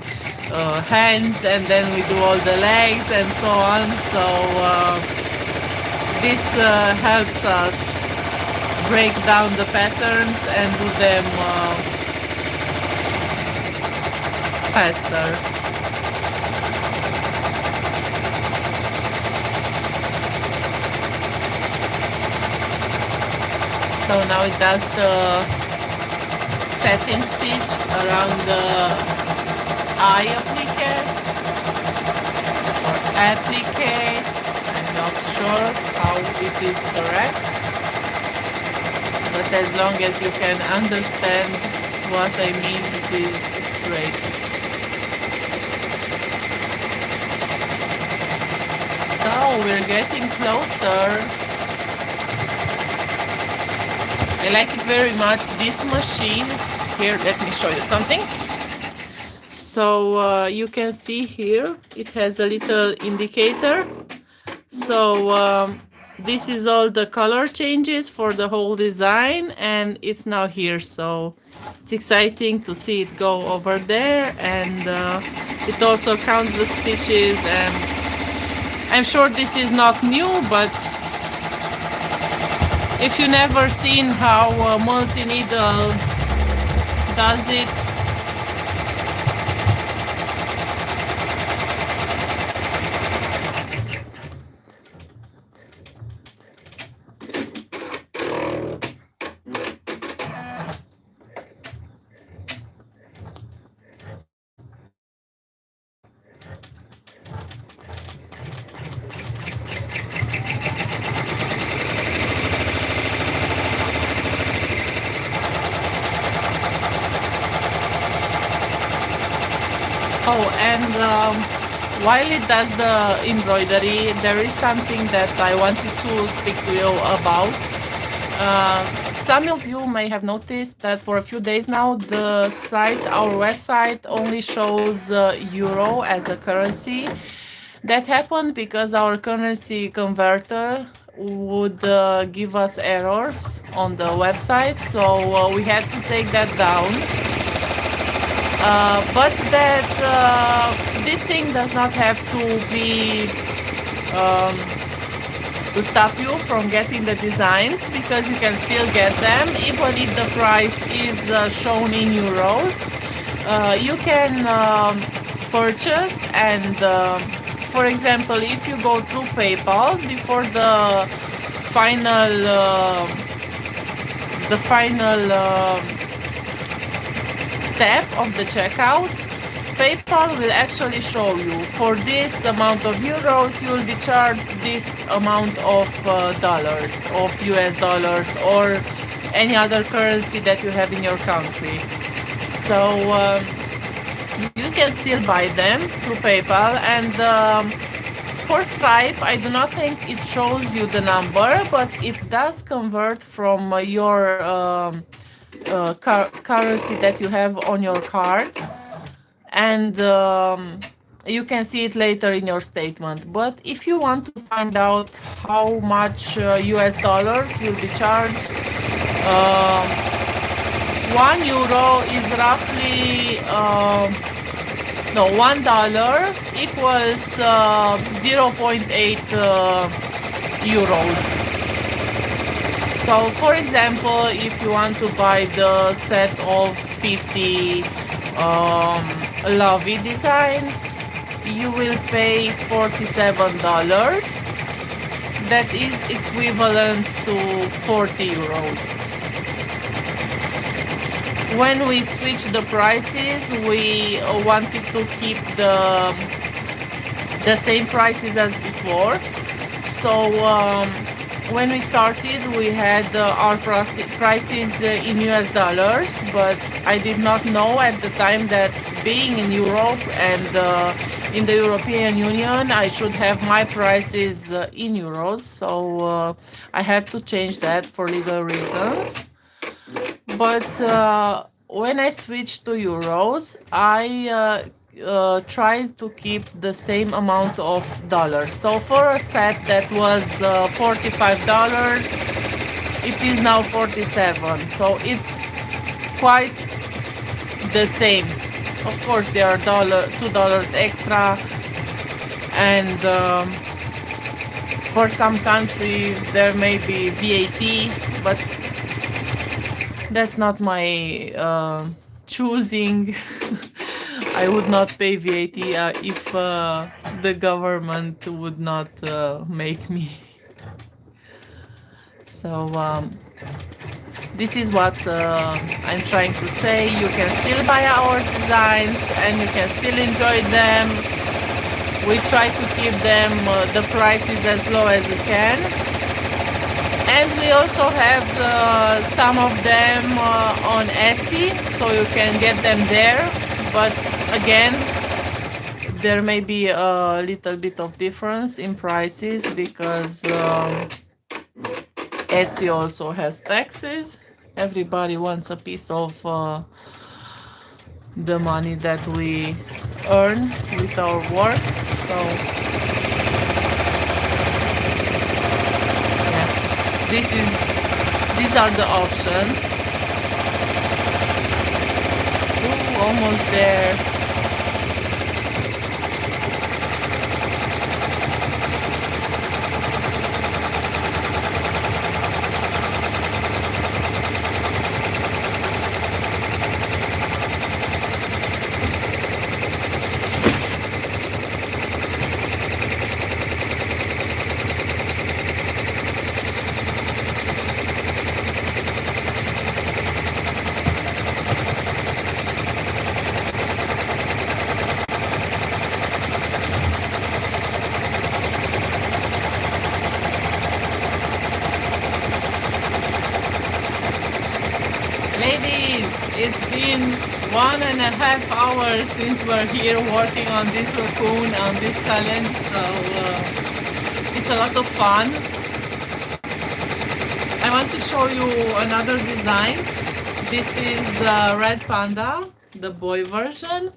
hands, and then we do all the legs and so on. So this helps us break down the patterns and do them faster. So now it does the satin stitch around the eye applique or applique. I'm not sure how it is correct, but as long as you can understand what I mean, it is great. So we're getting closer. I like it very much, this machine. Here, let me show you something. So you can see here, it has a little indicator. So this is all the color changes for the whole design, and it's now here. So it's exciting to see it go over there, and it also counts the stitches. And I'm sure this is not new, but if you never seen how multi-needle does it, and while it does the embroidery, there is something that I wanted to speak to you about. Some of you may have noticed that for a few days now, our website only shows euro as a currency. That happened because our currency converter would give us errors on the website, so we had to take that down. But this thing does not have to be to stop you from getting the designs, because you can still get them even if the price is shown in euros. You can purchase, and for example, if you go through PayPal before the final step of the checkout, PayPal will actually show you, for this amount of euros you will be charged this amount of dollars, of US dollars, or any other currency that you have in your country. So you can still buy them through PayPal, and for Stripe I do not think it shows you the number, but it does convert from your currency that you have on your card, and you can see it later in your statement. But if you want to find out how much US dollars will be charged, 1 euro is roughly $1 equals 0.8 euros. So for example, if you want to buy the set of 50 lovey designs, you will pay $47. that is equivalent to 40 euros. When we switched the prices, we wanted to keep the same prices as before. So when we started, we had our prices in US dollars, but I did not know at the time that being in Europe and in the European Union, I should have my prices in euros. So I had to change that for legal reasons. But when I switched to euros, I tried to keep the same amount of dollars. So for a set that was $45, it is now 47. So it's quite the same. Of course, there are $2 extra, and for some countries there may be VAT, but that's not my choosing. I would not pay VAT if the government would not make me. So this is what I'm trying to say. You can still buy our designs and you can still enjoy them. We try to keep them the prices as low as we can. And we also have some of them on Etsy, so you can get them there. But again, there may be a little bit of difference in prices because Etsy also has taxes. Everybody wants a piece of the money that we earn with our work. So these are the options. Ooh, almost there. Ladies, it's been 1.5 hours since we're here working on this Racoon, on this challenge, so it's a lot of fun. I want to show you another design. This is the Red Panda, the boy version.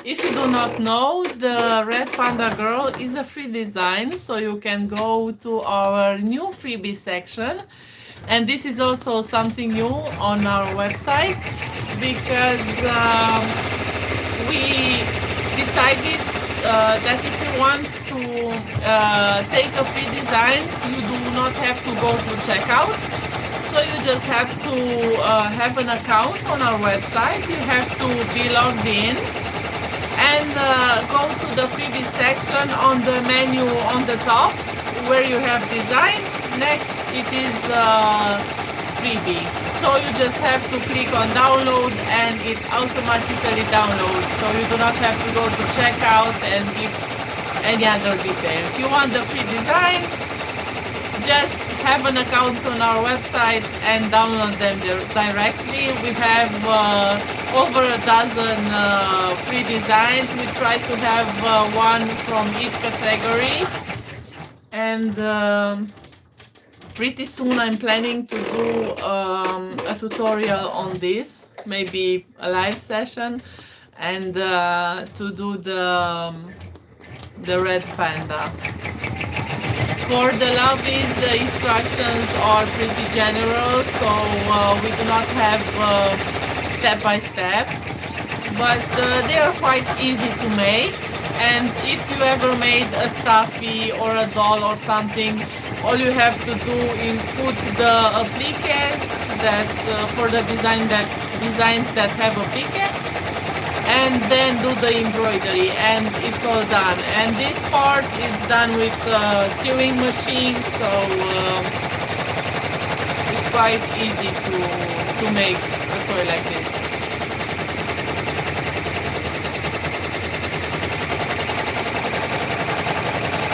If you do not know, the Red Panda Girl is a free design, so you can go to our new freebie section. And this is also something new on our website because we decided that if you want to take a free design, you do not have to go to checkout. So you just have to have an account on our website. You have to be logged in and go to the freebie section on the menu on the top where you have designs. Next it is freebie, so you just have to click on download and it automatically downloads, so you do not have to go to checkout and give any other details. You want the free designs, just have an account on our website and download them directly. We have over a dozen free designs. We try to have one from each category, and pretty soon I'm planning to do a tutorial on this, maybe a live session, and to do the Red Panda. For the lovies, the instructions are pretty general, so we do not have step by step, but they are quite easy to make. And if you ever made a Stuffie or a doll or something, all you have to do is put the appliques that for the designs that have applique, and then do the embroidery, and it's all done. And this part is done with sewing machine, so it's quite easy to make a toy like this.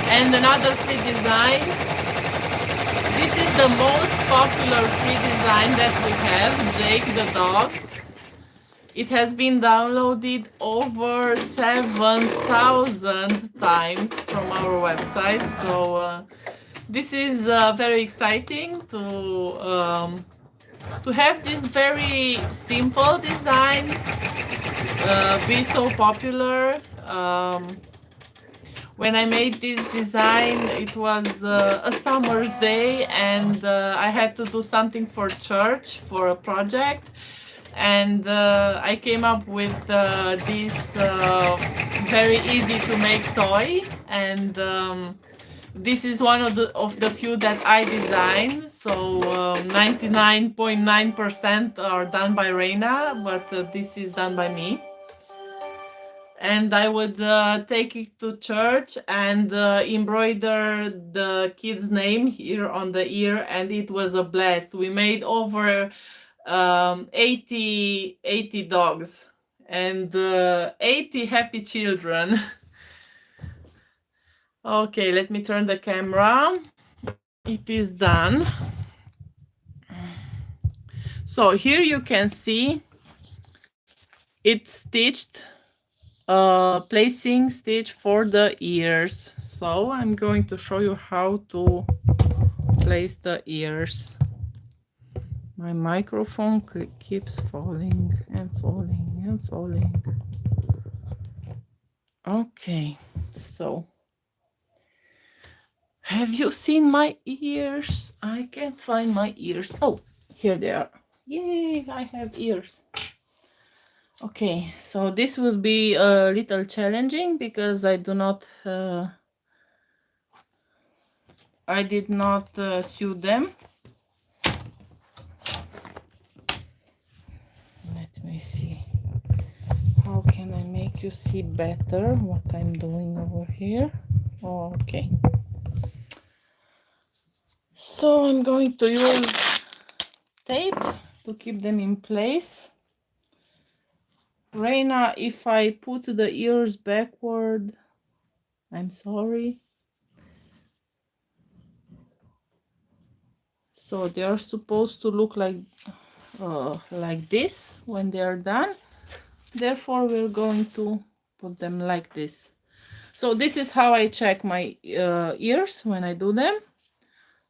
And another free design. This is the most popular free design that we have, Jake the dog. It has been downloaded over 7,000 times from our website. So this is very exciting to have this very simple design be so popular. When I made this design, it was a summer's day, and I had to do something for church, for a project. And I came up with this very ezy to make toy, and this is one of the few that I designed. So 99.9% are done by Reina, but this is done by me. And I would take it to church and embroider the kid's name here on the ear, and it was a blast. We made over 80 dogs and 80 happy children. Okay, let me turn the camera. It is done. So here you can see it's stitched, placing stitch for the ears. So I'm going to show you how to place the ears. My microphone keeps falling and falling and falling. Okay, so have you seen my ears? I can't find my ears. Oh, here they are. Yay, I have ears. Okay, so this will be a little challenging because I did not sew them. Let me see. How can I make you see better what I'm doing over here? Oh, okay. So I'm going to use tape to keep them in place. Reina, if I put the ears backward, I'm sorry. So they are supposed to look like this when they are done. Therefore, we're going to put them like this. So this is how I check my ears when I do them.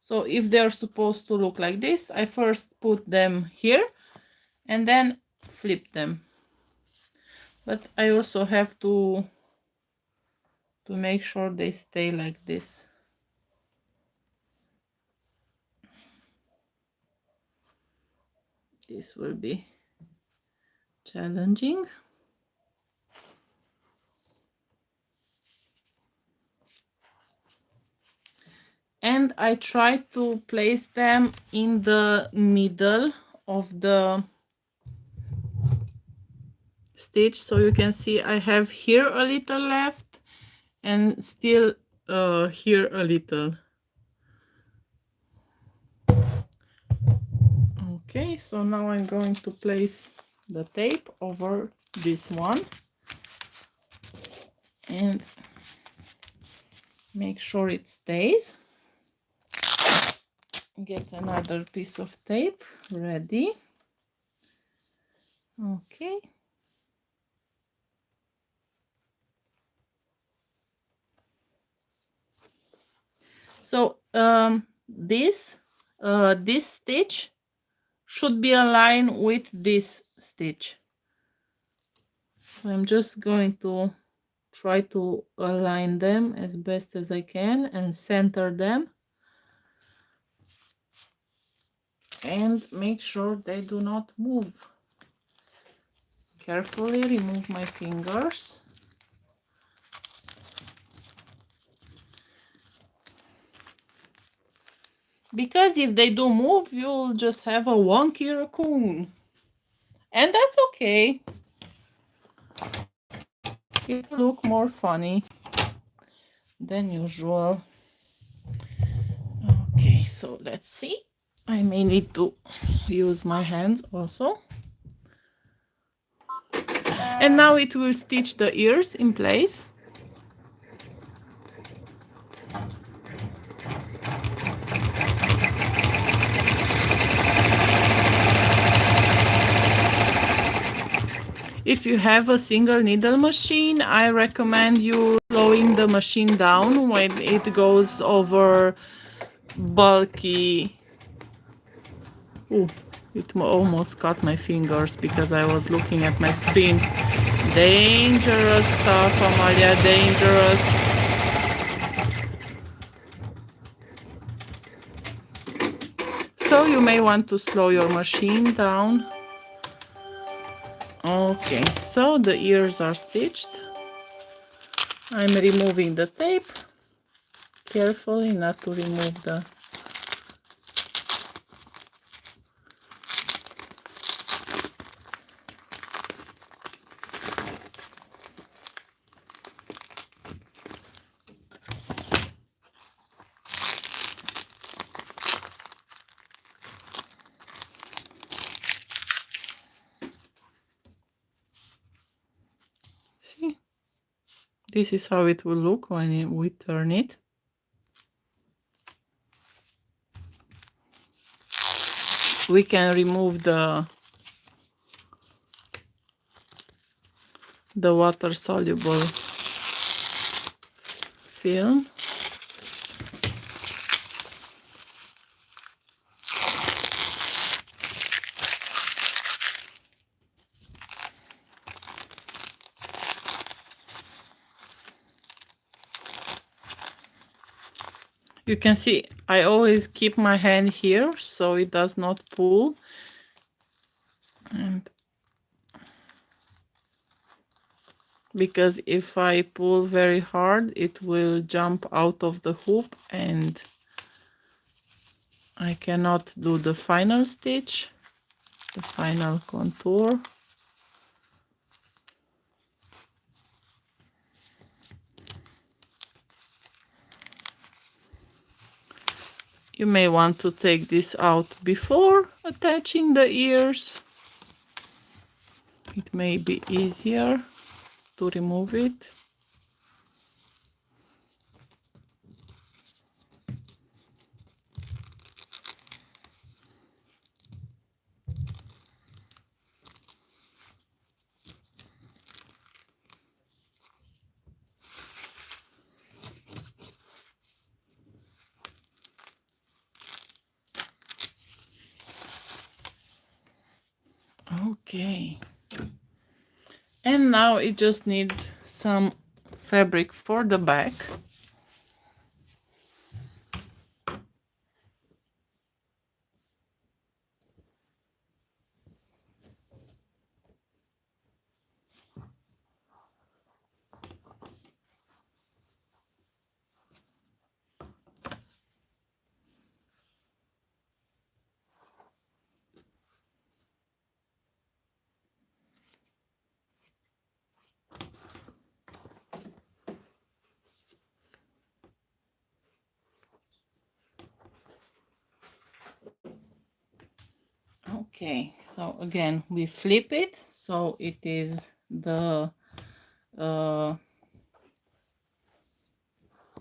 So if they're supposed to look like this, I first put them here and then flip them. But I also have to make sure they stay like this. This will be challenging. And I try to place them in the middle of the stitch, so you can see I have here a little left and still here a little. Okay, so now I'm going to place the tape over this one and make sure it stays. Get another piece of tape ready. Okay. So this stitch should be aligned with this stitch. So I'm just going to try to align them as best as I can and center them. And make sure they do not move. Carefully remove my fingers. Because if they do move, you'll just have a wonky raccoon. And that's okay. it will look more funny than usual. Okay, so let's see. I may need to use my hands also. And now it will stitch the ears in place. If you have a single needle machine, I recommend you slowing the machine down when it goes over bulky. Ooh, it almost cut my fingers because I was looking at my screen. Dangerous stuff, Amalia, dangerous. So you may want to slow your machine down. Okay, so the ears are stitched. I'm removing the tape carefully, not to remove the see. This is how it will look when we turn it. We can remove the water soluble film. You can see I always keep my hand here so it does not pull. And because if I pull very hard, it will jump out of the hoop and I cannot do the final stitch, the final contour. You may want to take this out before attaching the ears. It may be easier to remove it. Okay. And now it just needs some fabric for the back. Okay, so again we flip it so it is the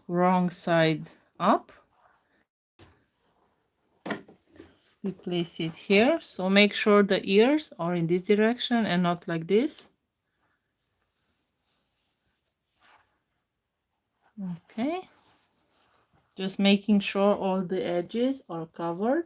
wrong side up. We place it here, so make sure the ears are in this direction and not like this. Okay, just making sure all the edges are covered.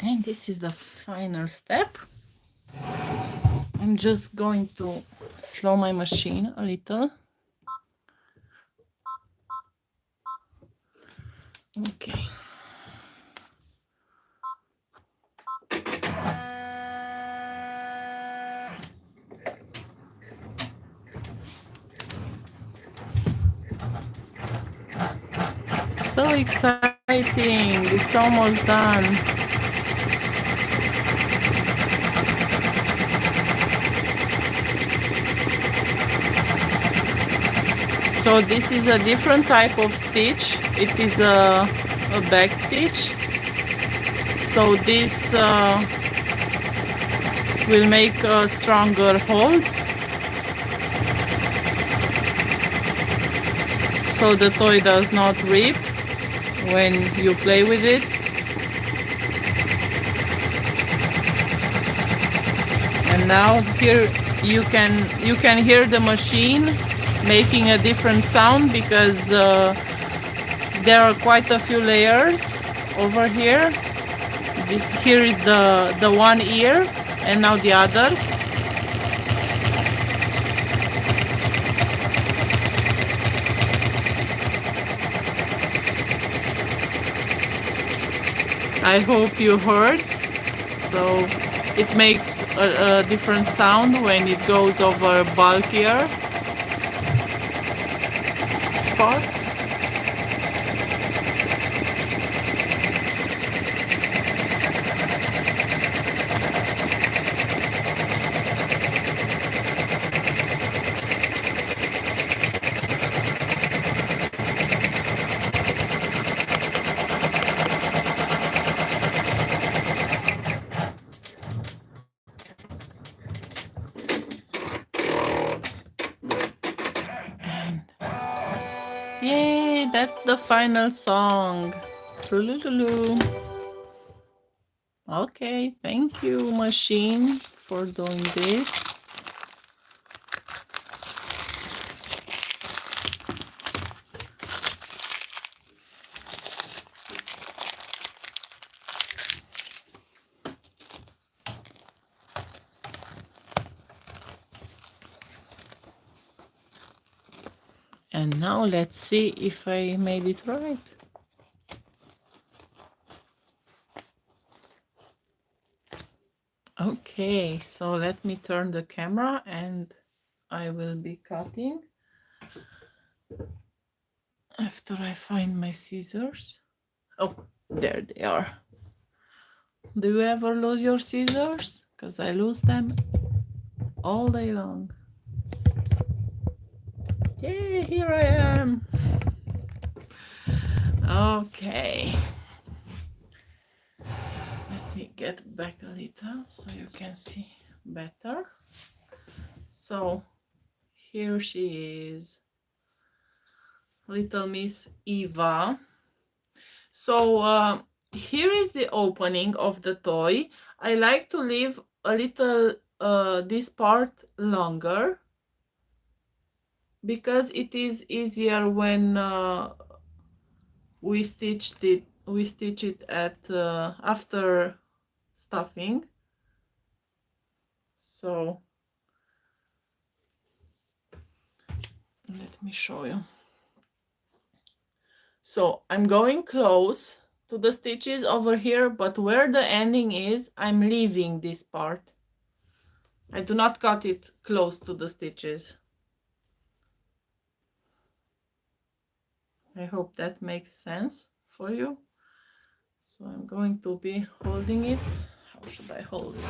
And this is the final step. I'm just going to slow my machine a little. Okay. So exciting! It's almost done. So this is a different type of stitch. It is a back stitch. So this will make a stronger hold. So the toy does not rip when you play with it. And now here you can hear the machine making a different sound because there are quite a few layers over here. Here is the one ear and now the other. I hope you heard. So it makes a different sound when it goes over bulkier spots. Yay, that's the final song. Trulululu. Okay, thank you, machine, for doing this. And now let's see if I made it right. Okay, so let me turn the camera and I will be cutting after I find my scissors. Oh, there they are. Do you ever lose your scissors? Because I lose them all day long. Yay, here I am. Okay. Let me get back a little so you can see better. So here she is, little Miss Eva. So here is the opening of the toy. I like to leave a little this part longer because it is easier when we stitch it at after stuffing. So let me show you. So I'm going close to the stitches over here, but where the ending is, I'm leaving this part. I do not cut it close to the stitches. I hope that makes sense for you. So I'm going to be holding it. How should I hold it?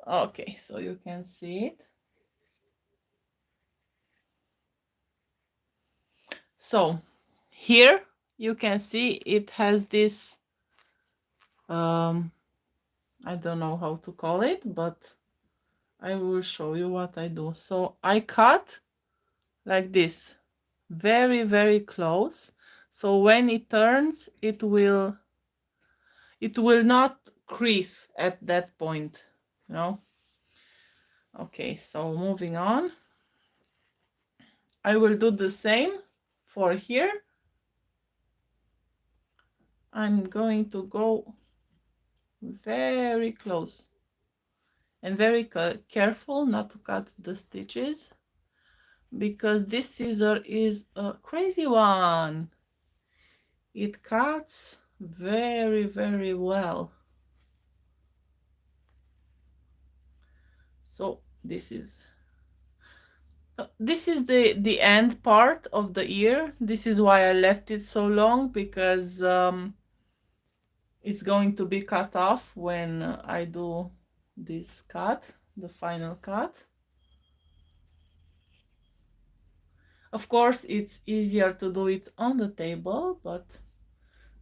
Okay, so you can see it. So here you can see it has this, I don't know how to call it, but I will show you what I do. So I cut like this, very, very close. So when it turns, it will not crease at that point, you know. Okay, so moving on. I will do the same for here. I'm going to go very close, and very careful not to cut the stitches, because this scissor is a crazy one. It cuts very, very well. So this is the end part of the ear. This is why I left it so long, because it's going to be cut off when I do this cut, the final cut. Of course, it's easier to do it on the table, but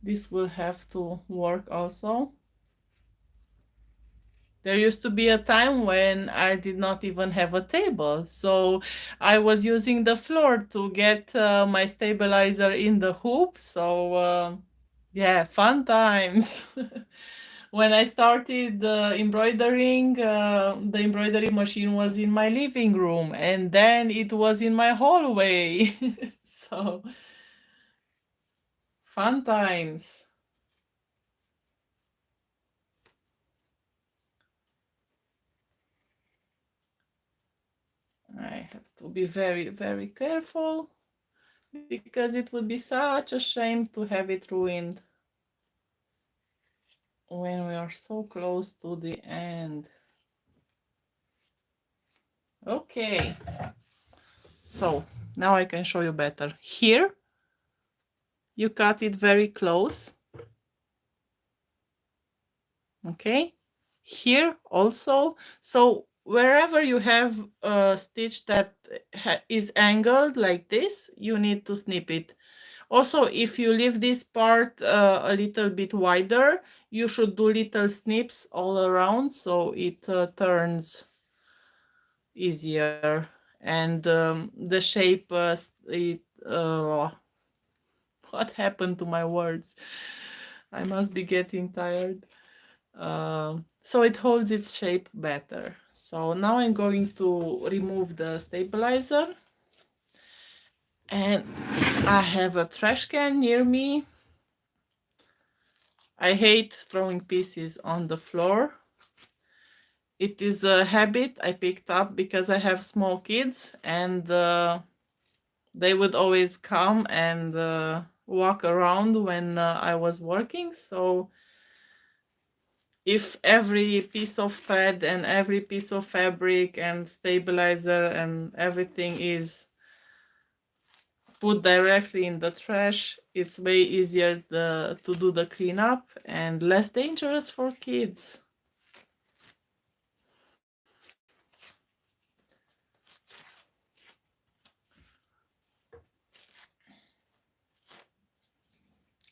this will have to work also. There used to be a time when I did not even have a table, so I was using the floor to get my stabilizer in the hoop. So yeah, fun times. When I started embroidering, the embroidery machine was in my living room, and then it was in my hallway. So fun times. I have to be very, very careful, because it would be such a shame to have it ruined when we are so close to the end. Okay, so now I can show you better. Here, you cut it very close. Okay, here also. So wherever you have a stitch that is angled like this, you need to snip it. Also, if you leave this part a little bit wider, you should do little snips all around, so it turns easier. And the shape, what happened to my words? I must be getting tired. So it holds its shape better. So now I'm going to remove the stabilizer, and I have a trash can near me. I hate throwing pieces on the floor. It is a habit I picked up because I have small kids, and they would always come and walk around when I was working. So if every piece of thread and every piece of fabric and stabilizer and everything is put directly in the trash, it's way easier to do the cleanup and less dangerous for kids.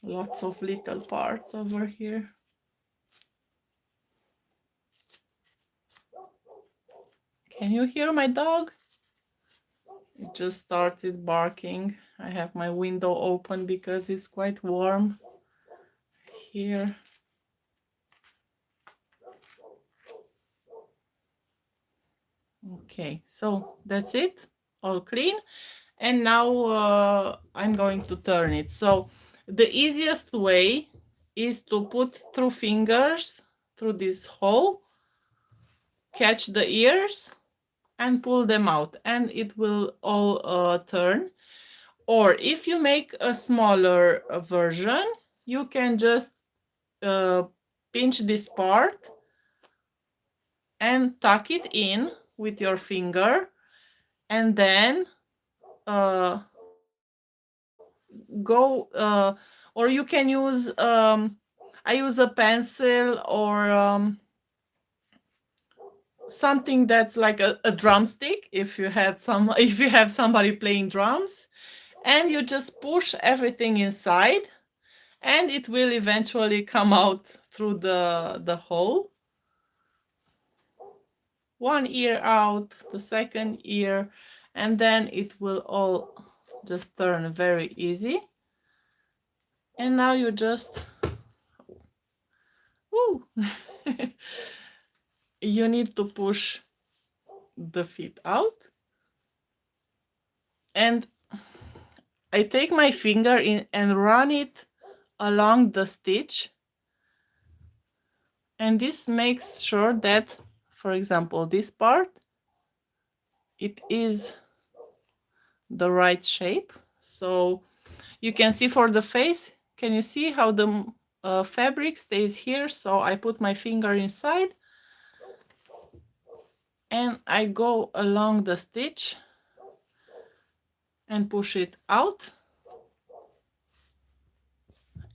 Lots of little parts over here. Can you hear my dog? It just started barking. I have my window open because it's quite warm here. Okay, so that's it, all clean. And now I'm going to turn it. So the easiest way is to put through fingers through this hole, catch the ears and pull them out, and it will all turn. Or if you make a smaller version, you can just pinch this part and tuck it in with your finger, and then go or you can use I use a pencil or something that's like a drumstick, if you had some if you have somebody playing drums, and you just push everything inside, and it will eventually come out through the hole. One ear out, the second ear, and then it will all just turn very easy. And now you just woo, you need to push the feet out, and I take my finger in and run it along the stitch And this makes sure that, for example, this part, it is the right shape. So you can see for the face, can you see how the fabric stays here? So I put my finger inside and I go along the stitch and push it out.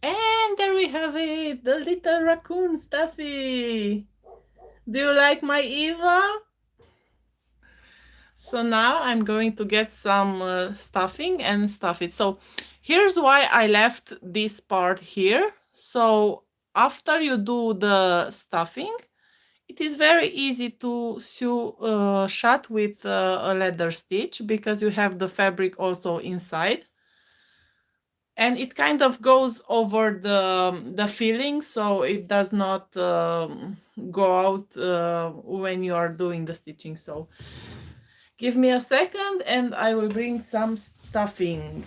And there we have it, the little raccoon Stuffie. Do you like my Eva? So now I'm going to get some stuffing and stuff it. So here's why I left this part here. So after you do the stuffing, it is very easy to sew shut with a leather stitch because you have the fabric also inside. And it kind of goes over the filling, so it does not go out when you are doing the stitching. So give me a second and I will bring some stuffing.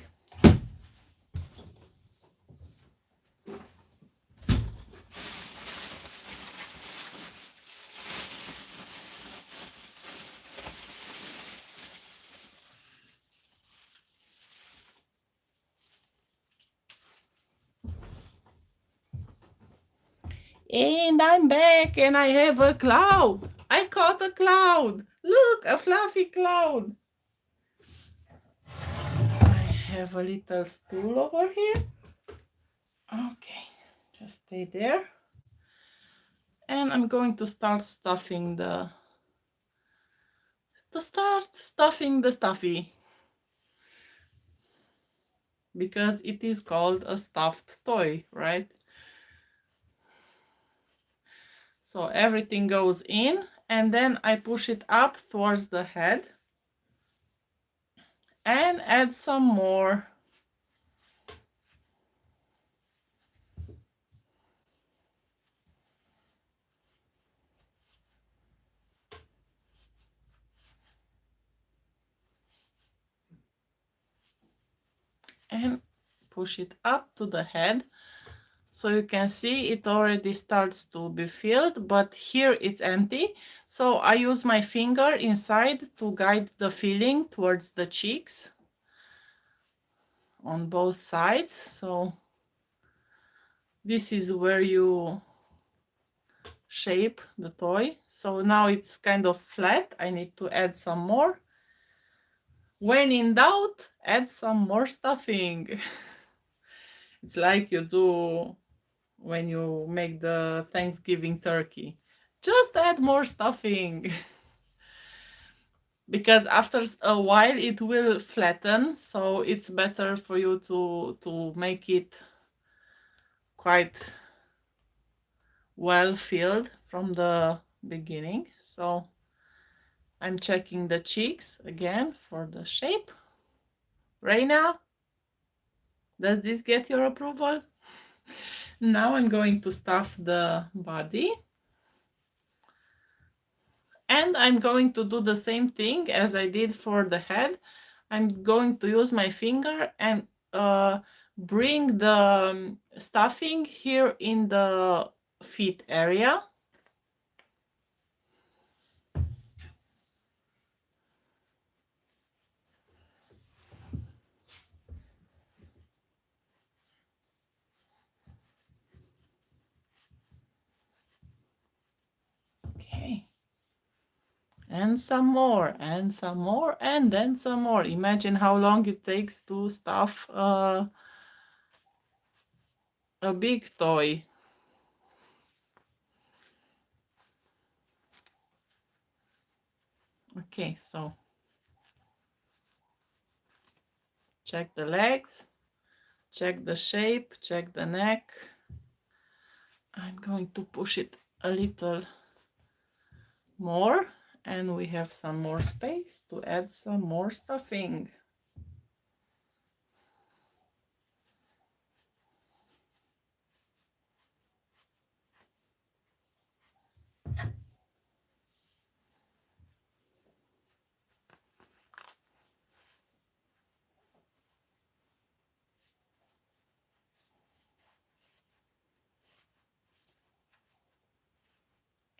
And I'm back and I have a cloud. I caught a cloud. Look, a fluffy cloud. I have a little stool over here. Okay, just stay there. And I'm going to start stuffing the stuffy because it is called a stuffed toy, right? So everything goes in and then I push it up towards the head and add some more. And push it up to the head. So you can see it already starts to be filled, but here it's empty. So I use my finger inside to guide the filling towards the cheeks on both sides. So this is where you shape the toy. So now it's kind of flat. I need to add some more. When in doubt, add some more stuffing. It's like you do when you make the Thanksgiving turkey. Just add more stuffing. Because after a while it will flatten, so it's better for you to make it quite well filled from the beginning. So I'm checking the cheeks again for the shape. Reina, does this get your approval? Now I'm going to stuff the body. And I'm going to do the same thing as I did for the head. I'm going to use my finger and bring the stuffing here in the feet area. Okay. And some more, and some more, and then some more. Imagine how long it takes to stuff a big toy. Okay, so check the legs, check the shape, check the neck. I'm going to push it a little more and we have some more space to add some more stuffing.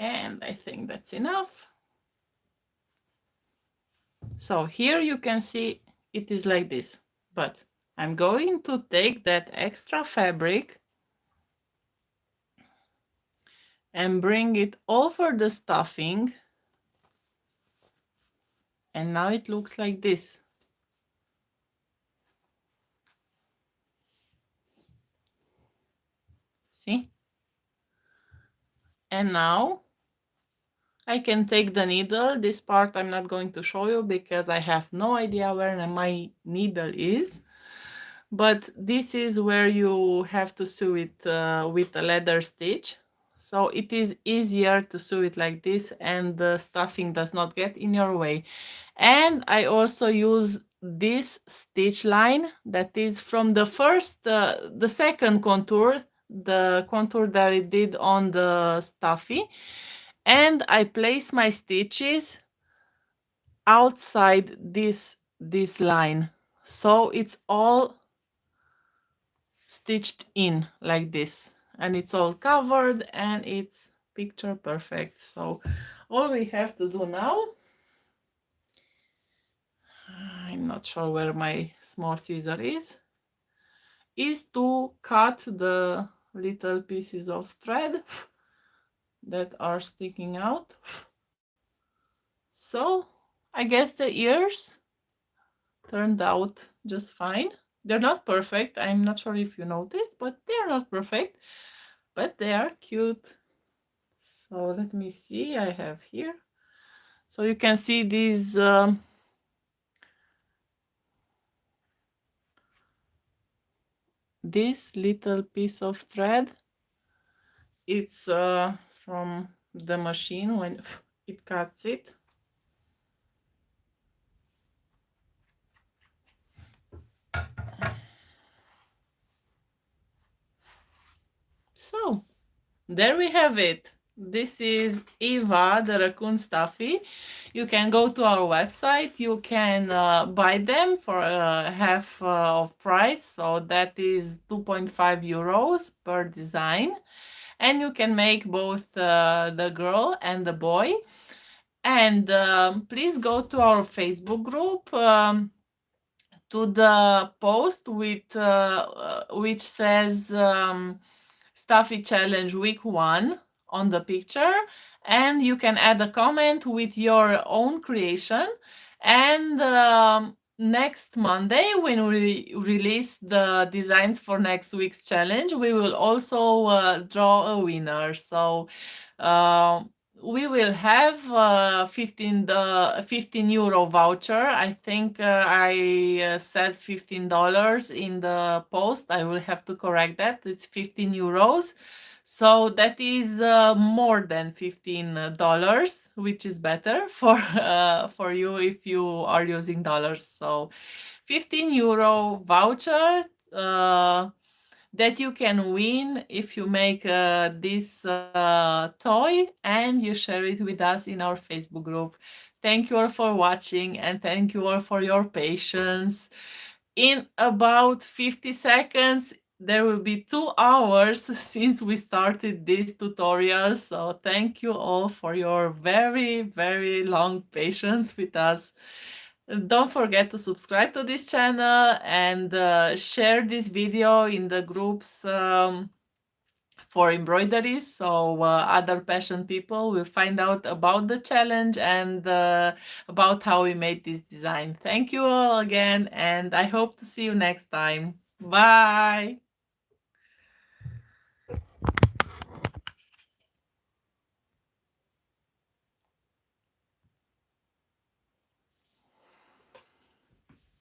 And I think that's enough. So here you can see it is like this, but I'm going to take that extra fabric and bring it over the stuffing, and now it looks like this. See? And now I can take the needle. This part I'm not going to show you because I have no idea where my needle is. But this is where you have to sew it with a leather stitch. So it is easier to sew it like this and the stuffing does not get in your way. And I also use this stitch line that is from the second contour, the contour that I did on the stuffy. And I place my stitches outside this line. So it's all stitched in like this, and it's all covered and it's picture perfect. So all we have to do now, I'm not sure where my small scissor is to cut the little pieces of thread that are sticking out. So I guess the ears turned out just fine. They're not perfect. I'm not sure if you noticed, but they're not perfect, but they are cute. So let me see, I have here. So you can see these this little piece of thread. It's from the machine when it cuts it. So there we have it. This is Eva, the Racoon Stuffie. You can go to our website. You can buy them for half of price. So that is 2.5 euros per design. And you can make both the girl and the boy. And please go to our Facebook group. To the post with which says Stuffy Challenge Week 1 on the picture, and you can add a comment with your own creation. And next Monday, when we release the designs for next week's challenge, we will also draw a winner. So we will have 15 euro voucher. I think I said $15 in the post. I will have to correct that. It's 15 euros. So that is more than $15, which is better for you if you are using dollars. So 15 euro voucher that you can win if you make this toy and you share it with us in our Facebook group. Thank you all for watching, and thank you all for your patience. In about 50 seconds, there will be 2 hours since we started this tutorial. So thank you all for your very, very long patience with us. Don't forget to subscribe to this channel and share this video in the groups for embroidery, so other passionate people will find out about the challenge and about how we made this design. Thank you all again, and I hope to see you next time. Bye!